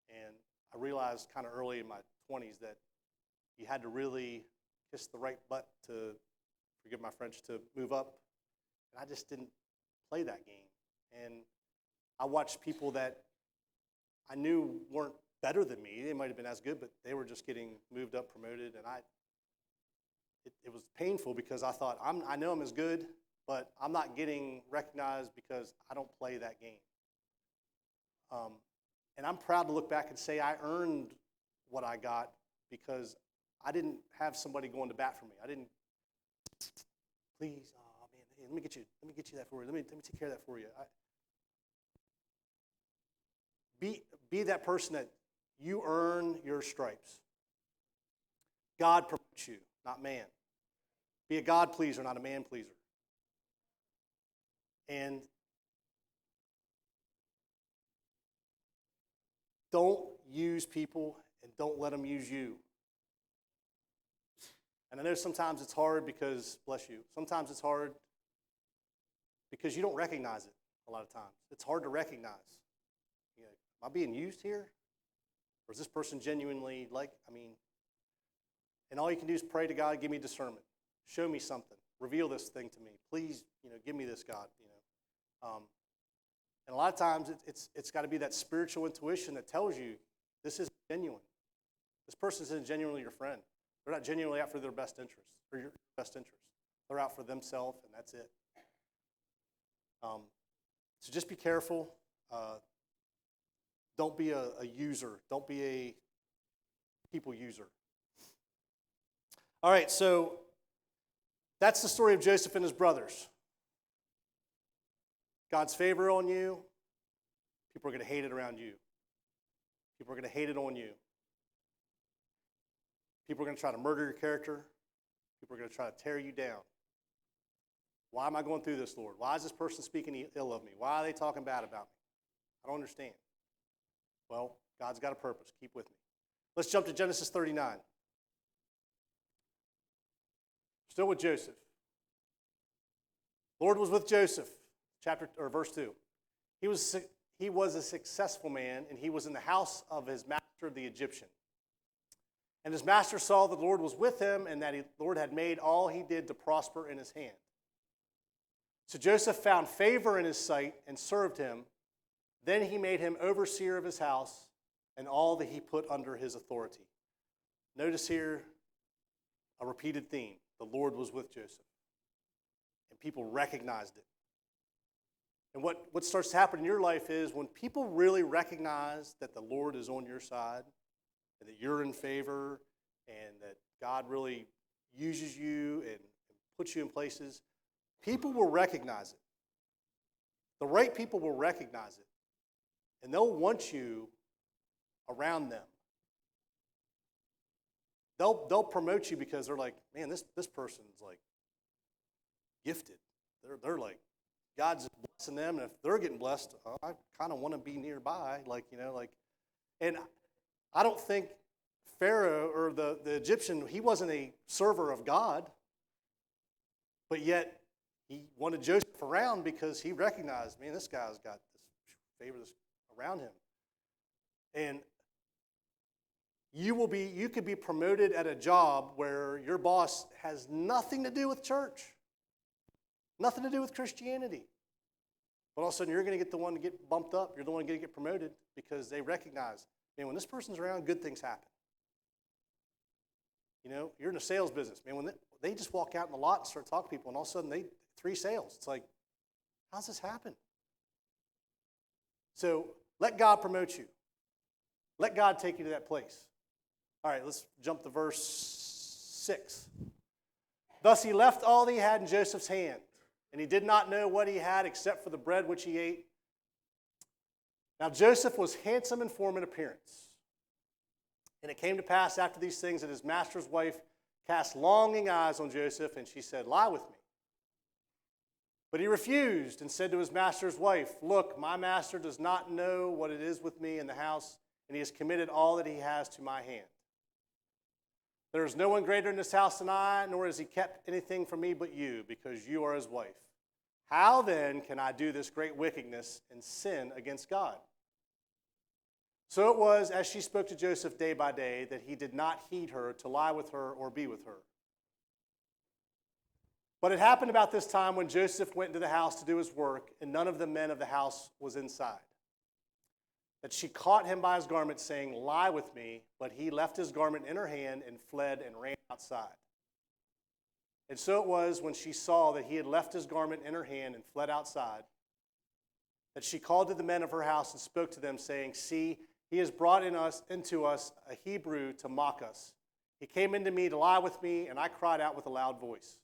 And I realized kind of early in my 20s that you had to really kiss the right butt to, forgive my French, to move up. And I just didn't play that game. And I watched people that I knew weren't better than me. They might have been as good, but they were just getting moved up, promoted. And it was painful because I thought, I know I'm as good, but I'm not getting recognized because I don't play that game. And I'm proud to look back and say I earned what I got because I didn't have somebody going to bat for me. I didn't, please, oh man, hey, let me get you that for you. Let me take care of that for you. Be that person that you earn your stripes. God promotes you, not man. Be a God pleaser, not a man pleaser. And don't use people and don't let them use you. And I know sometimes it's hard because, bless you, sometimes it's hard because you don't recognize it a lot of times. It's hard to recognize. Am I being used here? Or is this person genuinely and all you can do is pray to God, give me discernment. Show me something. Reveal this thing to me. Please, give me this, God. And a lot of times it's got to be that spiritual intuition that tells you this is genuine. This person isn't genuinely your friend. They're not genuinely out for their best interest, or your best interest. They're out for themselves, and that's it. So just be careful. Don't be a user. Don't be a people user. All right, so that's the story of Joseph and his brothers. God's favor on you, people are going to hate it around you. People are going to hate it on you. People are going to try to murder your character. People are going to try to tear you down. Why am I going through this, Lord? Why is this person speaking ill of me? Why are they talking bad about me? I don't understand. Well, God's got a purpose. Keep with me. Let's jump to Genesis 39. Still with Joseph. Lord was with Joseph, verse 2. He was a successful man, and he was in the house of his master, the Egyptian. And his master saw that the Lord was with him, and that the Lord had made all he did to prosper in his hand. So Joseph found favor in his sight and served him. Then he made him overseer of his house and all that he put under his authority. Notice here a repeated theme. The Lord was with Joseph. And people recognized it. And what starts to happen in your life is when people really recognize that the Lord is on your side, and that you're in favor, and that God really uses you and puts you in places, people will recognize it. The right people will recognize it. And they'll want you around them. They'll promote you because they're like, man, this person's like gifted. They're like, God's blessing them, and if they're getting blessed, I kind of want to be nearby, and I don't think Pharaoh or the Egyptian, he wasn't a server of God, but yet he wanted Joseph around because he recognized, man, this guy's got this favor around him. And you could be promoted at a job where your boss has nothing to do with church, nothing to do with Christianity. But all of a sudden, you're going to get the one to get bumped up. You're the one going to get promoted because they recognize, man, when this person's around, good things happen. You know, you're in the sales business. Man, when they just walk out in the lot and start talking to people, and all of a sudden, 3 sales. It's like, how's this happen? So let God promote you. Let God take you to that place. All right, let's jump to verse 6. Thus he left all that he had in Joseph's hand, and he did not know what he had except for the bread which he ate. Now Joseph was handsome in form and appearance. And it came to pass after these things that his master's wife cast longing eyes on Joseph, and she said, lie with me. But he refused and said to his master's wife, look, my master does not know what it is with me in the house, and he has committed all that he has to my hand. There is no one greater in this house than I, nor has he kept anything from me but you, because you are his wife. How then can I do this great wickedness and sin against God? So it was, as she spoke to Joseph day by day, that he did not heed her to lie with her or be with her. But it happened about this time when Joseph went into the house to do his work, and none of the men of the house was inside, that she caught him by his garment, saying, lie with me. But he left his garment in her hand and fled and ran outside. And so it was, when she saw that he had left his garment in her hand and fled outside, that she called to the men of her house and spoke to them, saying, see, he has brought into us a Hebrew to mock us. He came into me to lie with me, and I cried out with a loud voice.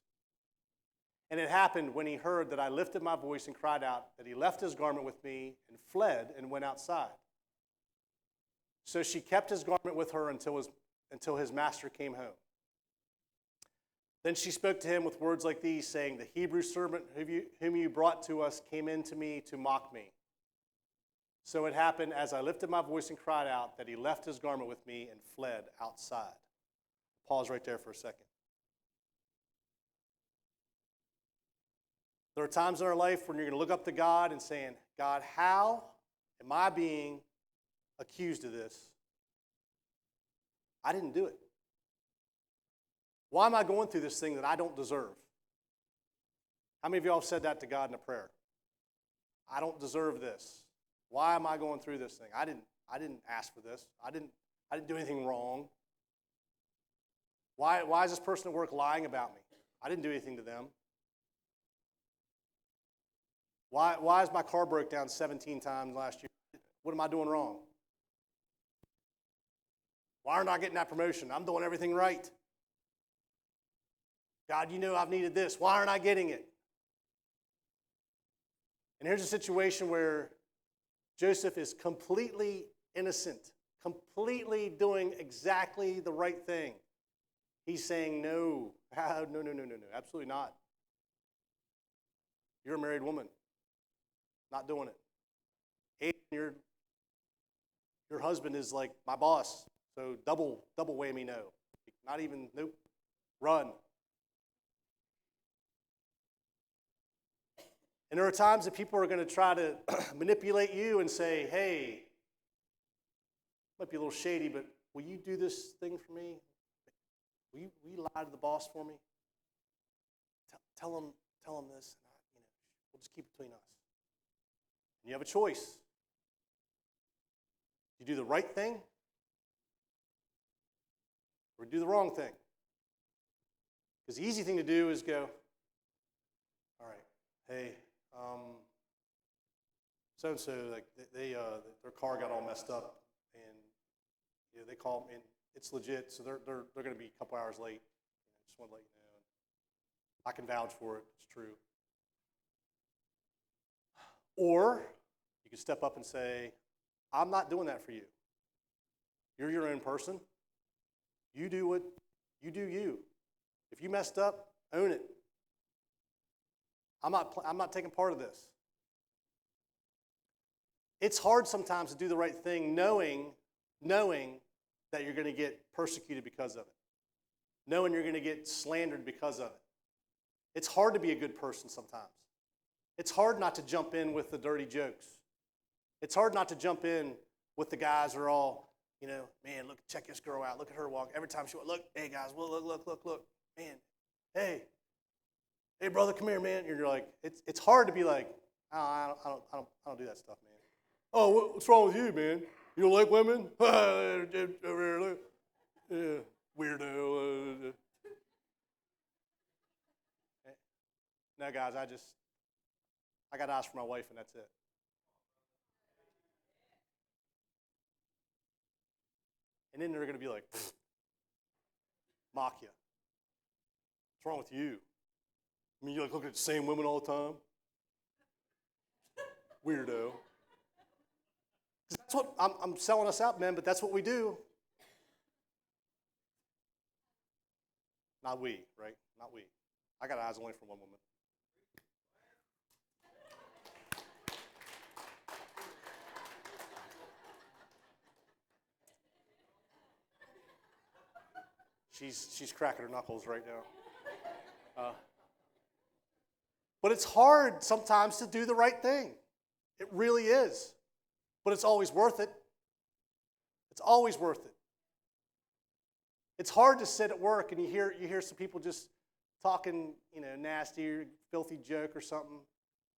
And it happened when he heard that I lifted my voice and cried out, that he left his garment with me and fled and went outside. So she kept his garment with her until his master came home. Then she spoke to him with words like these, saying, the Hebrew servant whom you brought to us came in to me to mock me. So it happened, as I lifted my voice and cried out, that he left his garment with me and fled outside. Pause right there for a second. There are times in our life when you're going to look up to God and saying, God, how am I being accused of this? I didn't do it. Why am I going through this thing that I don't deserve? How many of y'all have said that to God in a prayer? I don't deserve this. Why am I going through this thing? I didn't ask for this. I didn't do anything wrong. Why is this person at work lying about me? I didn't do anything to them. Why is my car broke down 17 times last year? What am I doing wrong? Why aren't I getting that promotion? I'm doing everything right. God, you know I've needed this. Why aren't I getting it? And here's a situation where Joseph is completely innocent, completely doing exactly the right thing. He's saying, no, no, absolutely not. You're a married woman. Not doing it. And your husband is like my boss, so double whammy no. Not even, nope, run. And there are times that people are going to try to manipulate you and say, hey, might be a little shady, but will you do this thing for me? will you lie to the boss for me? Tell him this, and we'll just keep it between us. And you have a choice. You do the right thing, or do the wrong thing. Because the easy thing to do is go, all right, hey, so-and-so, like their car got all messed up, and they called me, and it's legit, so they're going to be a couple hours late. Just want to let you know. I can vouch for it. It's true. Or you can step up and say, I'm not doing that for you. You're your own person. You do what you do. You. If you messed up, own it. I'm not taking part of this. It's hard sometimes to do the right thing knowing that you're going to get persecuted because of it. Knowing you're going to get slandered because of it. It's hard to be a good person sometimes. It's hard not to jump in with the dirty jokes. It's hard not to jump in with the guys who are all, man, look, check this girl out. Look at her walk. Every time she walks, look, hey guys, look, man, hey, brother, come here, man. You're like, it's hard to be like, oh, I don't do that stuff, man. Oh, what's wrong with you, man? You don't like women? Yeah, weirdo. No, guys, I got eyes for my wife, and that's it. And then they're going to be like, mock you. What's wrong with you? I mean, you like looking at the same women all the time? Weirdo. That's what I'm selling us out, men, but that's what we do. Not we, right? Not we. I got eyes only for one woman. She's cracking her knuckles right now. But it's hard sometimes to do the right thing. It really is. But it's always worth it. It's always worth it. It's hard to sit at work and you hear some people just talking, nasty or filthy joke or something.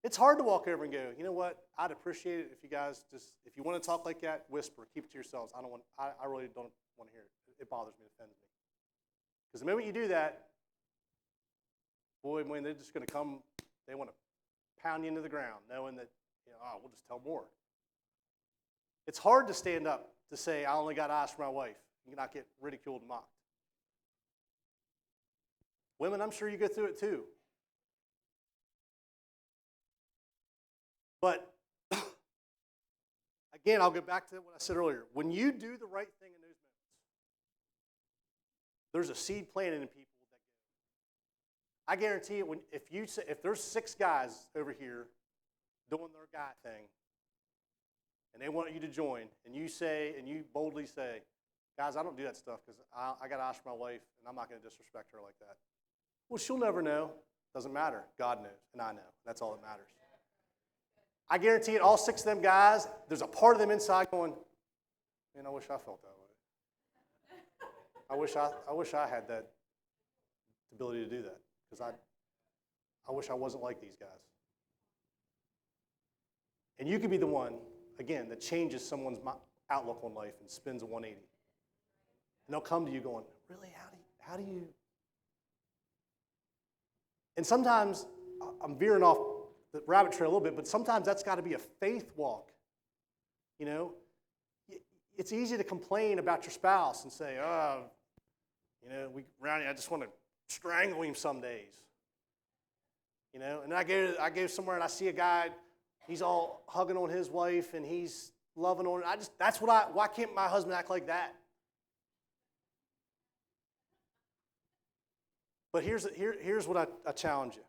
It's hard to walk over and go, you know what? I'd appreciate it if you guys if you want to talk like that, whisper, keep it to yourselves. I really don't want to hear it. It bothers me, it offends me. Because the moment you do that, boy, when they're just going to come, they want to pound you into the ground, knowing that, we'll just tell more. It's hard to stand up to say, I only got eyes for my wife. You cannot get ridiculed and mocked. Women, I'm sure you go through it too. But, again, I'll go back to what I said earlier. When you do the right thing in those moments, there's a seed planted in people that go. I guarantee you, if there's 6 guys over here doing their guy thing, and they want you to join, and you boldly say, guys, I don't do that stuff because I got to ask my wife, and I'm not going to disrespect her like that. Well, she'll never know. Doesn't matter. God knows, and I know. That's all that matters. I guarantee it, all 6 of them guys, there's a part of them inside going, man, I wish I felt that way. I wish I had that ability to do that because I wish I wasn't like these guys. And you could be the one, again, that changes someone's outlook on life and spins a 180. And they'll come to you going, really, how do you? And sometimes, I'm veering off the rabbit trail a little bit, but sometimes that's got to be a faith walk. It's easy to complain about your spouse and say, I just want to strangle him some days. And I go somewhere and I see a guy, he's all hugging on his wife and he's loving on her. Why can't my husband act like that? But here's what I challenge you.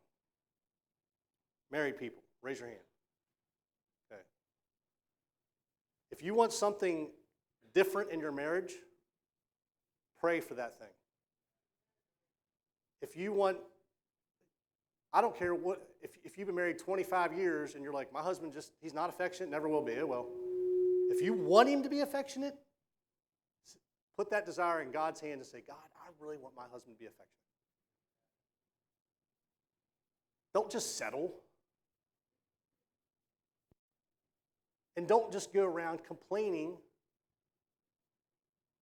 Married people, raise your hand. Okay. If you want something different in your marriage, pray for that thing. If you want, I don't care what, if you've been married 25 years and you're like, my husband he's not affectionate, never will be. Oh, well, if you want him to be affectionate, put that desire in God's hand and say, God, I really want my husband to be affectionate. Don't just settle. And don't just go around complaining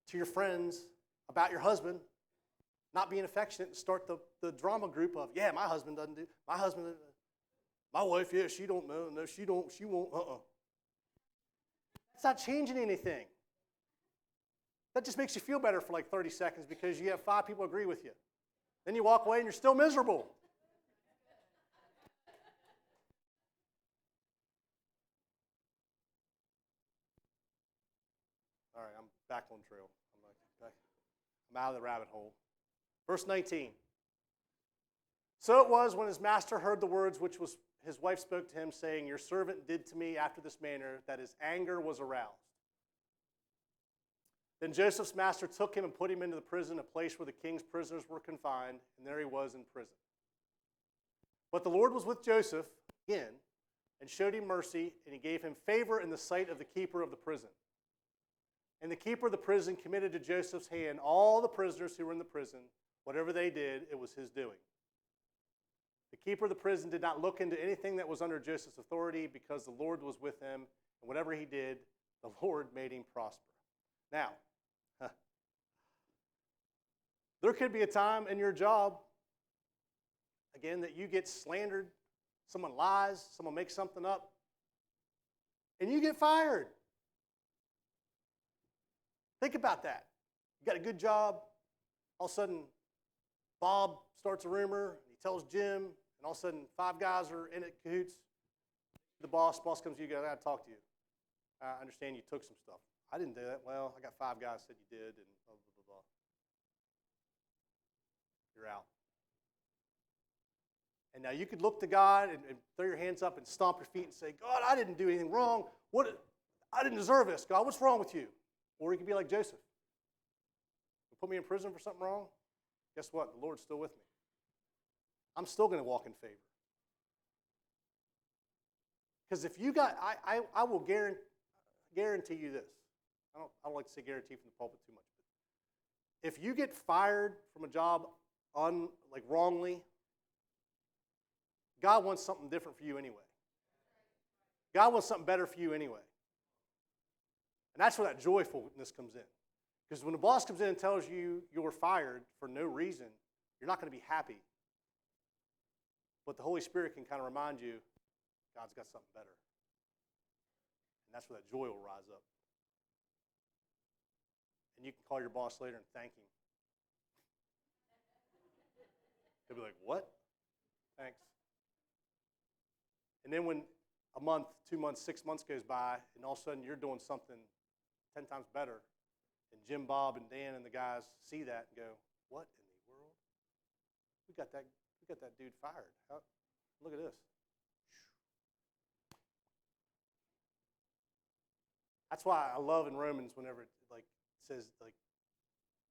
to your friends about your husband not being affectionate and start the drama group of, yeah, my husband doesn't do, my wife, yeah, she don't know, no, she won't, That's not changing anything. That just makes you feel better for like 30 seconds because you have 5 people agree with you. Then you walk away and you're still miserable. All right, I'm back on trail. I'm out of the rabbit hole. Verse 19. So it was when his master heard the words which his wife spoke to him, saying, your servant did to me after this manner, that his anger was aroused. Then Joseph's master took him and put him into the prison, a place where the king's prisoners were confined, and there he was in prison. But the Lord was with Joseph again, and showed him mercy, and he gave him favor in the sight of the keeper of the prison. And the keeper of the prison committed to Joseph's hand all the prisoners who were in the prison. Whatever they did, it was his doing. The keeper of the prison did not look into anything that was under Joseph's authority, because the Lord was with him, and whatever he did, the Lord made him prosper. Now, there could be a time in your job, again, that you get slandered, someone lies, someone makes something up, and you get fired. Think about that. You got a good job, all of a sudden, Bob starts a rumor, he tells Jim, and all of a sudden 5 guys are in it cahoots. The boss comes to you, goes, I got to talk to you. I understand you took some stuff. I didn't do that. Well, I got 5 guys said you did, and blah, blah, blah, blah. You're out. And now you could look to God and throw your hands up and stomp your feet and say, God, I didn't do anything wrong. I didn't deserve this. God, what's wrong with you? Or you could be like Joseph. You put me in prison for something wrong? Guess what? The Lord's still with me. I'm still going to walk in favor. Because if you got, I will guarantee you this. I don't like to say guarantee from the pulpit too much. But if you get fired from a job wrongly, God wants something different for you anyway. God wants something better for you anyway. And that's where that joyfulness comes in. Because when the boss comes in and tells you you're fired for no reason, you're not going to be happy. But the Holy Spirit can kind of remind you, God's got something better. And that's where that joy will rise up. And you can call your boss later and thank him. He'll be like, what? Thanks. And then when a month, 2 months, 6 months goes by, and all of a sudden you're doing something 10 times better, and Jim, Bob, and Dan and the guys see that and go, what in the world? We got that dude fired. Look at this. That's why I love in Romans whenever it says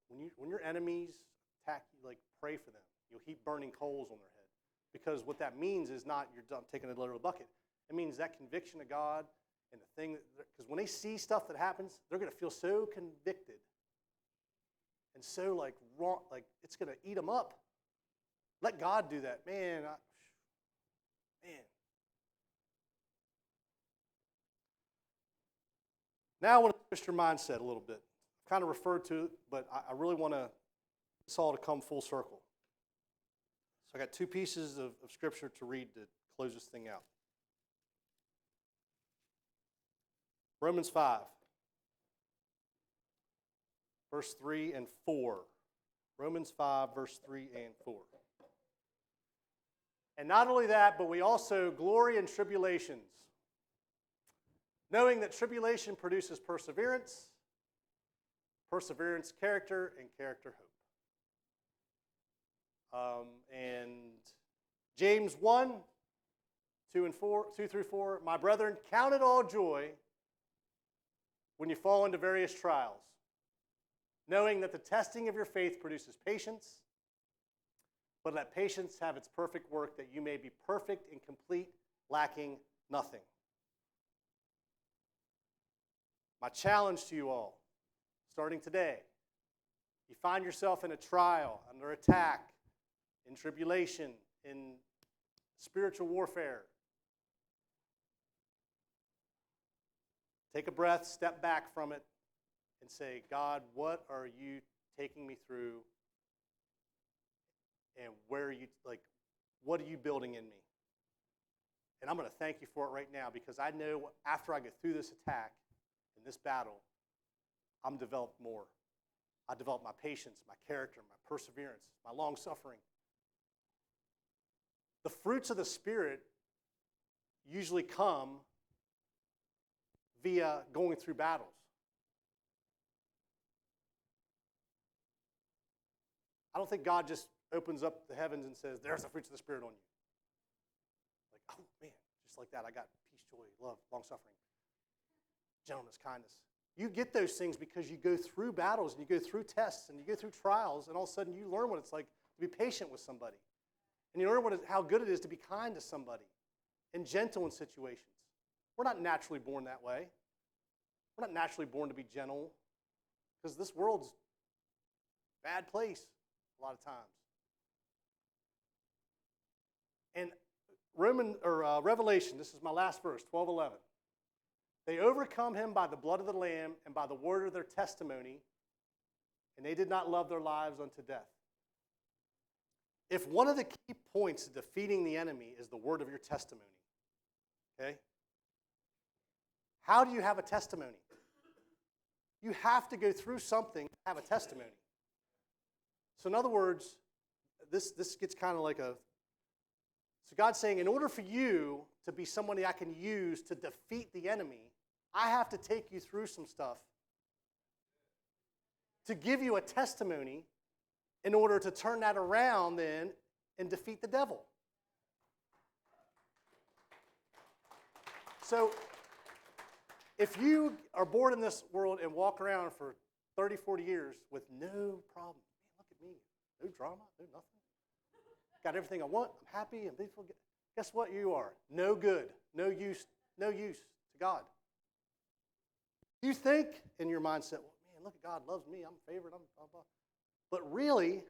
when your enemies attack you, pray for them. You'll heap burning coals on their head. Because what that means is not you're taking a literal bucket. It means that conviction of God and the thing because when they see stuff that happens, they're going to feel so convicted and so wrong, it's going to eat them up. Let God do that, man. Now I want to twist your mindset a little bit. I've kind of referred to it, but I really want this all to come full circle. So I got 2 pieces of scripture to read to close this thing out. Romans 5, verse 3 and 4. Romans 5, verse 3 and 4. And not only that, but we also glory in tribulations, knowing that tribulation produces perseverance, perseverance character, and character hope. And James 1, 2 through 4, my brethren, count it all joy when you fall into various trials, knowing that the testing of your faith produces patience, but let patience have its perfect work, that you may be perfect and complete, lacking nothing. My challenge to you all, starting today, You find yourself in a trial, under attack, in tribulation, in spiritual warfare. Take a breath, step back from it, and say, God, what are you taking me through? And where are you, what are you building in me? And I'm going to thank you for it right now, because I know after I go through this attack and this battle, I'm developed more. I develop my patience, my character, my perseverance, my long suffering. The fruits of the Spirit usually come via going through battles. I don't think God just opens up the heavens and says, there's the fruits of the Spirit on you. Like, oh man, just like that, I got peace, joy, love, long suffering, gentleness, kindness. You get those things because you go through battles and you go through tests and you go through trials, and all of a sudden you learn what it's like to be patient with somebody. And you learn how good it is to be kind to somebody and gentle in situations. We're not naturally born that way. We're not naturally born to be gentle, because this world's a bad place a lot of times. And Revelation, this is my last verse, 12:11. They overcome him by the blood of the Lamb and by the word of their testimony, and they did not love their lives unto death. If one of the key points to defeating the enemy is the word of your testimony, okay? How do you have a testimony? You have to go through something to have a testimony. So in other words, this gets kind of like so God's saying, in order for you to be somebody I can use to defeat the enemy, I have to take you through some stuff to give you a testimony in order to turn that around then and defeat the devil. So if you are born in this world and walk around for 30, 40 years with no problem, man, look at me, no drama, no nothing. Got everything I want, I'm happy, and beautiful. Guess what you are? No good, no use to God. You think in your mindset, well, man, look at God loves me, I'm favored, I'm blah, blah. But really,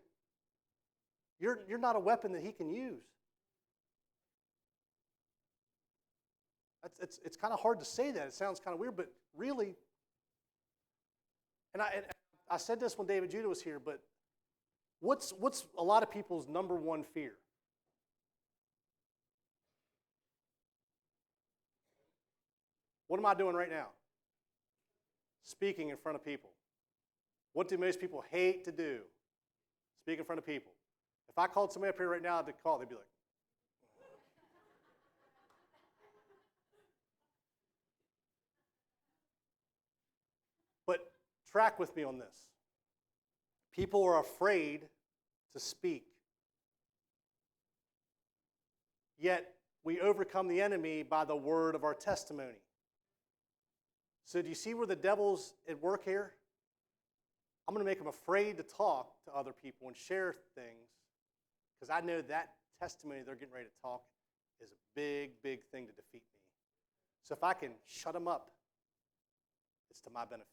you're not a weapon that he can use. It's kind of hard to say that. It sounds kind of weird, but really, and I said this when David Judah was here, but what's a lot of people's number one fear? What am I doing right now? Speaking in front of people. What do most people hate to do? Speak in front of people. If I called somebody up here right now to call, they'd be like, but track with me on this. People are afraid to speak. Yet we overcome the enemy by the word of our testimony. So do you see where the devil's at work here? I'm going to make them afraid to talk to other people and share things, because I know that testimony they're getting ready to talk is a big, big thing to defeat me. So if I can shut them up, it's to my benefit.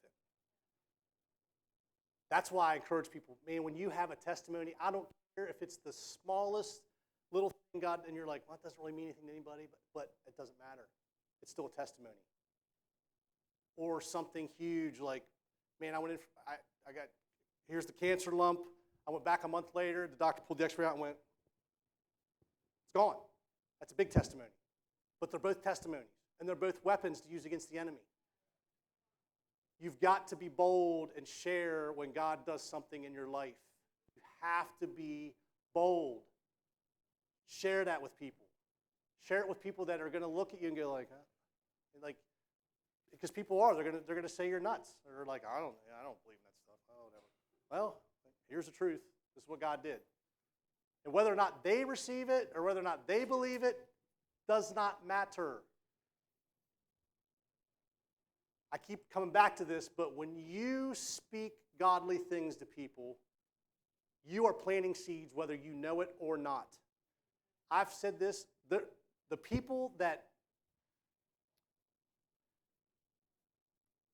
That's why I encourage people, man, when you have a testimony, I don't care if it's the smallest little thing, God, and you're like, well, that doesn't really mean anything to anybody, but it doesn't matter. It's still a testimony. Or something huge like, man, I got, here's the cancer lump. I went back a month later. The doctor pulled the x-ray out and went, it's gone. That's a big testimony. But they're both testimonies, and they're both weapons to use against the enemy. You've got to be bold and share when God does something in your life. You have to be bold. Share that with people. Share it with people that are going to look at you and go like, huh? And like, because people are, they're going to say you're nuts. They're like, I don't believe in that stuff. Oh, whatever. Well, here's the truth. This is what God did. And whether or not they receive it or whether or not they believe it does not matter. I keep coming back to this, but when you speak godly things to people, you are planting seeds whether you know it or not. I've said this, the people that,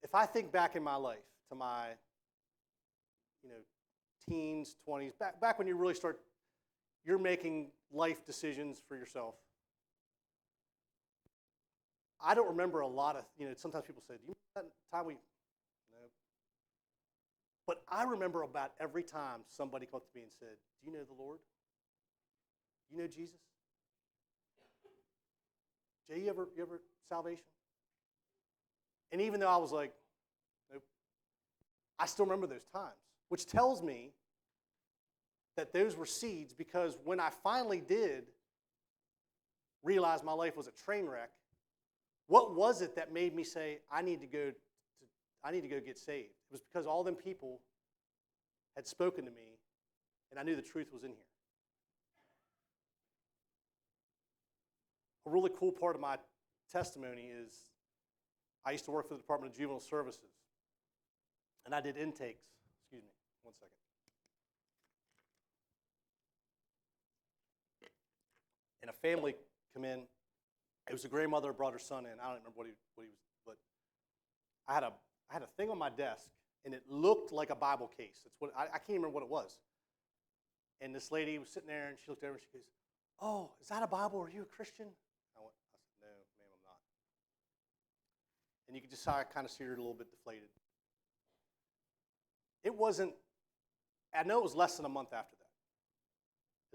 if I think back in my life to my, teens, 20s, back when you really you're making life decisions for yourself. I don't remember a lot of, sometimes people say, do you remember that time no. But I remember about every time somebody came up to me and said, do you know the Lord? You know Jesus? Jay, you ever salvation? And even though I was like, nope, I still remember those times, which tells me that those were seeds, because when I finally did realize my life was a train wreck, what was it that made me say, I need to go get saved? It was because all them people had spoken to me, and I knew the truth was in here. A really cool part of my testimony is I used to work for the Department of Juvenile Services, and I did intakes. Excuse me, one second. And a family come in. It was a grandmother who brought her son in. I don't remember what he was, but I had a thing on my desk, and it looked like a Bible case. It's what I can't remember what it was. And this lady was sitting there, and she looked over, and she goes, "Oh, is that a Bible? Are you a Christian?" I said, "No, ma'am, I'm not." And you could just kind of see her a little bit deflated. It wasn't. I know it was less than a month after that.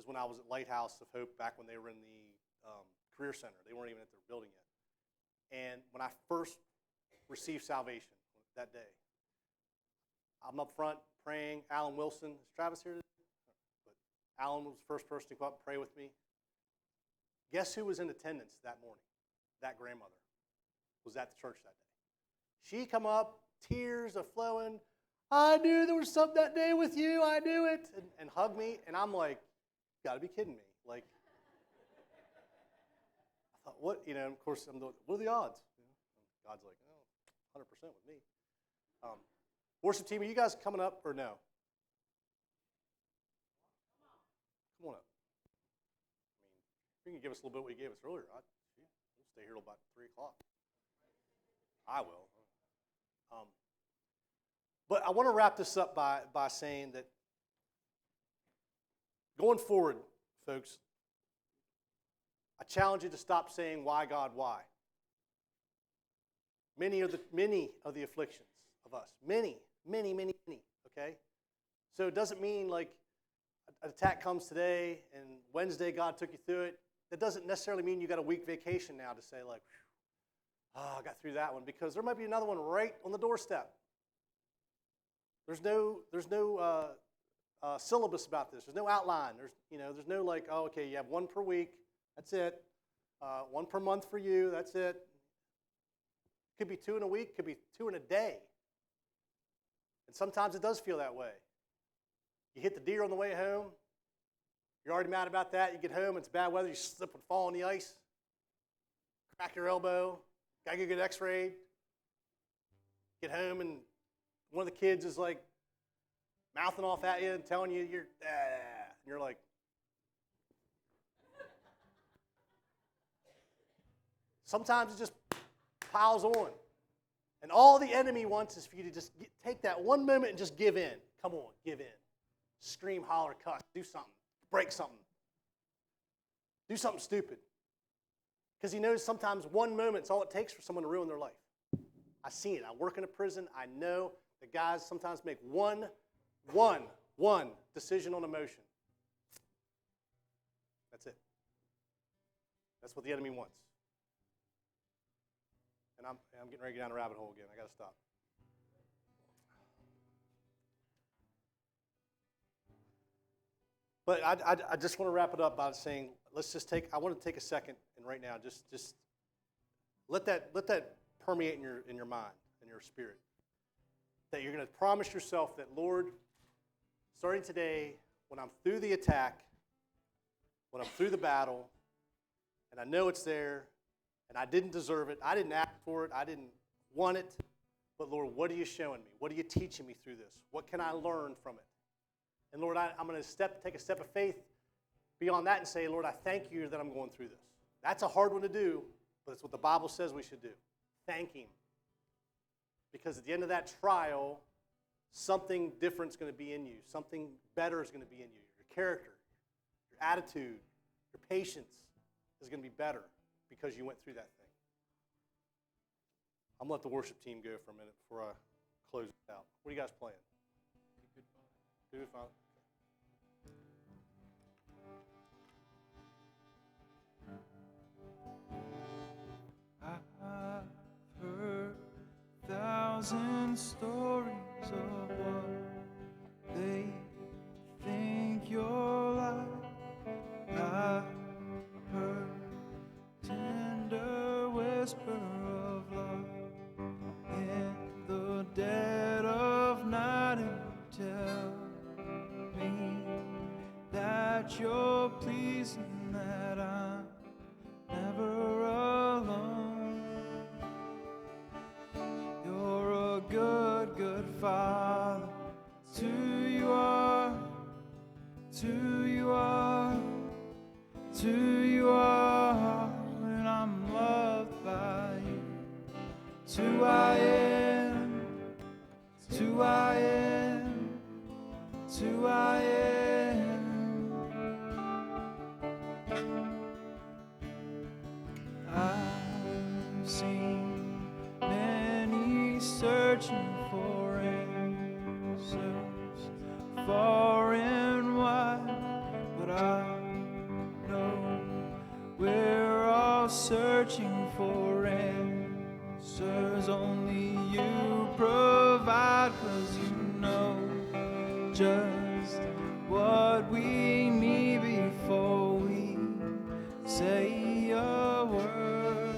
Is when I was at Lighthouse of Hope back when they were in the Career Center. They weren't even at their building yet. And when I first received salvation that day, I'm up front praying. Alan Wilson, is Travis here today? But Alan was the first person to go up and pray with me. Guess who was in attendance that morning? That grandmother was at the church that day. She come up, tears are flowing. I knew there was something that day with you. I knew it. And hugged me. And I'm like, you got to be kidding me. Like, I thought, what? Of course, what are the odds? God's like, 100% with me. Worship team, are you guys coming up or no? Come on up. You can give us a little bit what you gave us earlier. We'll stay here till about 3 o'clock. I will. But I want to wrap this up by saying that going forward, folks, I challenge you to stop saying, why, God, why? Many are the afflictions of us. Many, okay? So it doesn't mean like an attack comes today and Wednesday God took you through it. That doesn't necessarily mean you got a week vacation now to say like, I got through that one, because there might be another one right on the doorstep. There's no syllabus about this. There's no outline. There's no like, okay, you have one per week. That's it. One per month for you. That's it. Could be 2 in a week. Could be 2 in a day. And sometimes it does feel that way. You hit the deer on the way home. You're already mad about that. You get home. It's bad weather. You slip and fall on the ice. Crack your elbow. Got to get x-rayed. Get home and one of the kids is like mouthing off at you and telling you and you're like, sometimes it just piles on. And all the enemy wants is for you to just take that one moment and just give in. Come on, give in. Scream, holler, cuss, do something. Break something. Do something stupid. Because he knows sometimes one moment's all it takes for someone to ruin their life. I've seen it. I work in a prison. I know the guys sometimes make one decision on emotion. That's it. That's what the enemy wants. And I'm getting ready to get down the rabbit hole again. I got to stop. But I just want to wrap it up by saying, I want to take a second and right now just let that permeate in your mind, in your spirit. That you're going to promise yourself that, Lord, starting today, when I'm through the attack, when I'm through the battle, and I know it's there, and I didn't deserve it, I didn't ask for it, I didn't want it, but Lord, what are you showing me? What are you teaching me through this? What can I learn from it? And Lord, I'm going to take a step of faith beyond that and say, Lord, I thank you that I'm going through this. That's a hard one to do, but it's what the Bible says we should do. Thank Him. Because at the end of that trial, something different is going to be in you. Something better is going to be in you. Your character, your attitude, your patience is going to be better because you went through that thing. I'm going to let the worship team go for a minute before I close it out. What are you guys playing? Be Good Father. I've heard 1,000 stories of what they think you're like. I've heard tender whisper of love in the dead of night, and tell me that you're pleased and that I'm never alone. You're a good, good Father. It's who you are. It's who you are. It's who you are. And I'm loved by you. It's who I am. It's who I am. It's who I am. I've seen many searching for answers far and wide, but I know we're all searching for answers only you provide, 'cause you know just what we need before we say a word.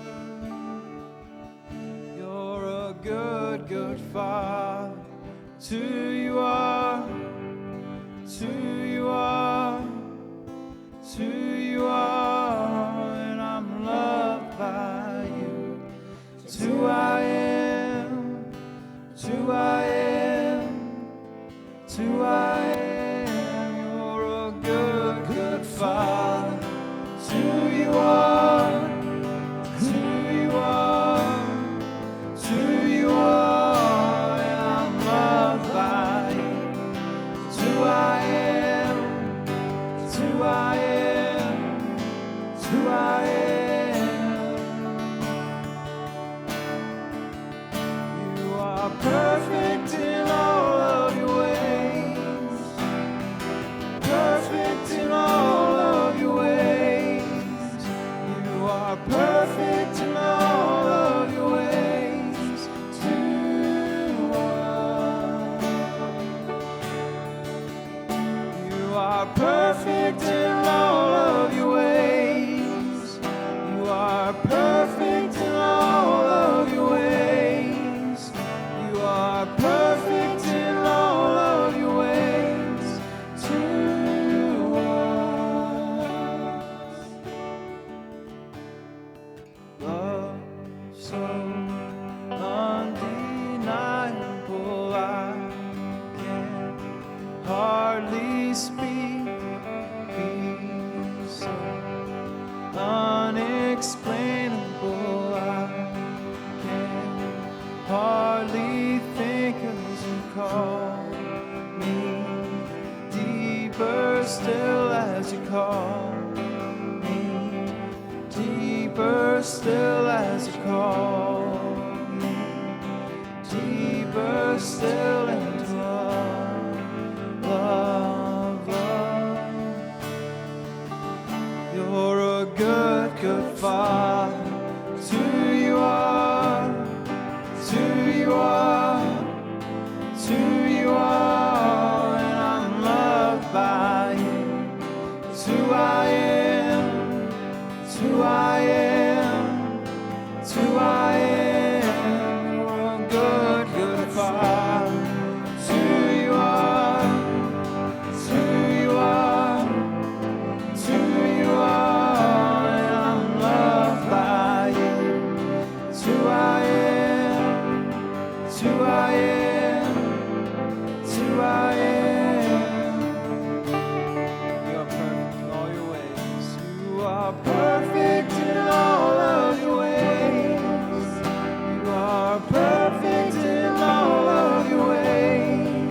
You're a good, good Father. It's who you are. It's who you are. It's who you are. And I'm loved by you. It's who I am. It's who I am. It's who I am. You're a good, good Father. It's who you are. It's who you are. It's who you are. And I'm loved by you. It's who I am. It's who I am. It's who I am. You are perfect in all of your ways. Perfect in all of your ways. You are perfect in all of your ways to us. You are perfect in all of your ways. You are perfect in all of your ways. You are perfect in all of your ways to us. Love so undeniable, I can hardly speak. Peace so unexplainable, I can hardly think as you call me. Deeper still as you call me. Deeper still as you call me. Deeper still into love, love, love. You're a good, good Father. It's who you are. It's who you are. It's who you are. And I'm loved by you. It's who I am. It's who I am. It's who I am. You're a good, good Father. It's who you are. It's who you are. It's who you are. And I'm loved by you. It's who I am. It's who I am. It's who I am. You are perfect in all your ways. You are perfect in all of your ways. You are perfect in all of your ways.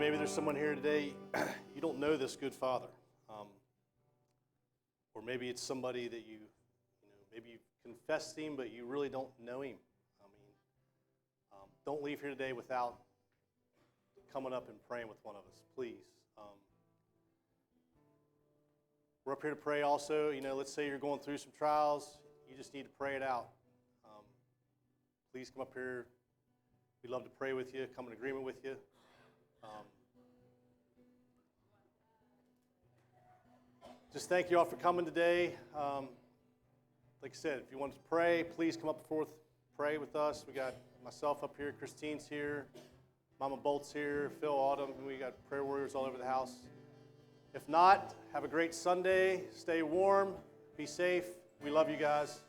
maybe there's someone here today, you don't know this good Father. Or maybe it's somebody that maybe you've confessed Him, but you really don't know Him. Don't leave here today without coming up and praying with one of us, please. We're up here to pray also. Let's say you're going through some trials. You just need to pray it out. Please come up here. We'd love to pray with you, come in agreement with you. Just thank you all for coming today. Like I said, if you want to pray, please come up forth, pray with us. We got myself up here, Christine's here, Mama Bolt's here, Phil Autumn, and we got prayer warriors all over the house. If not, have a great Sunday. Stay warm. Be safe. We love you guys.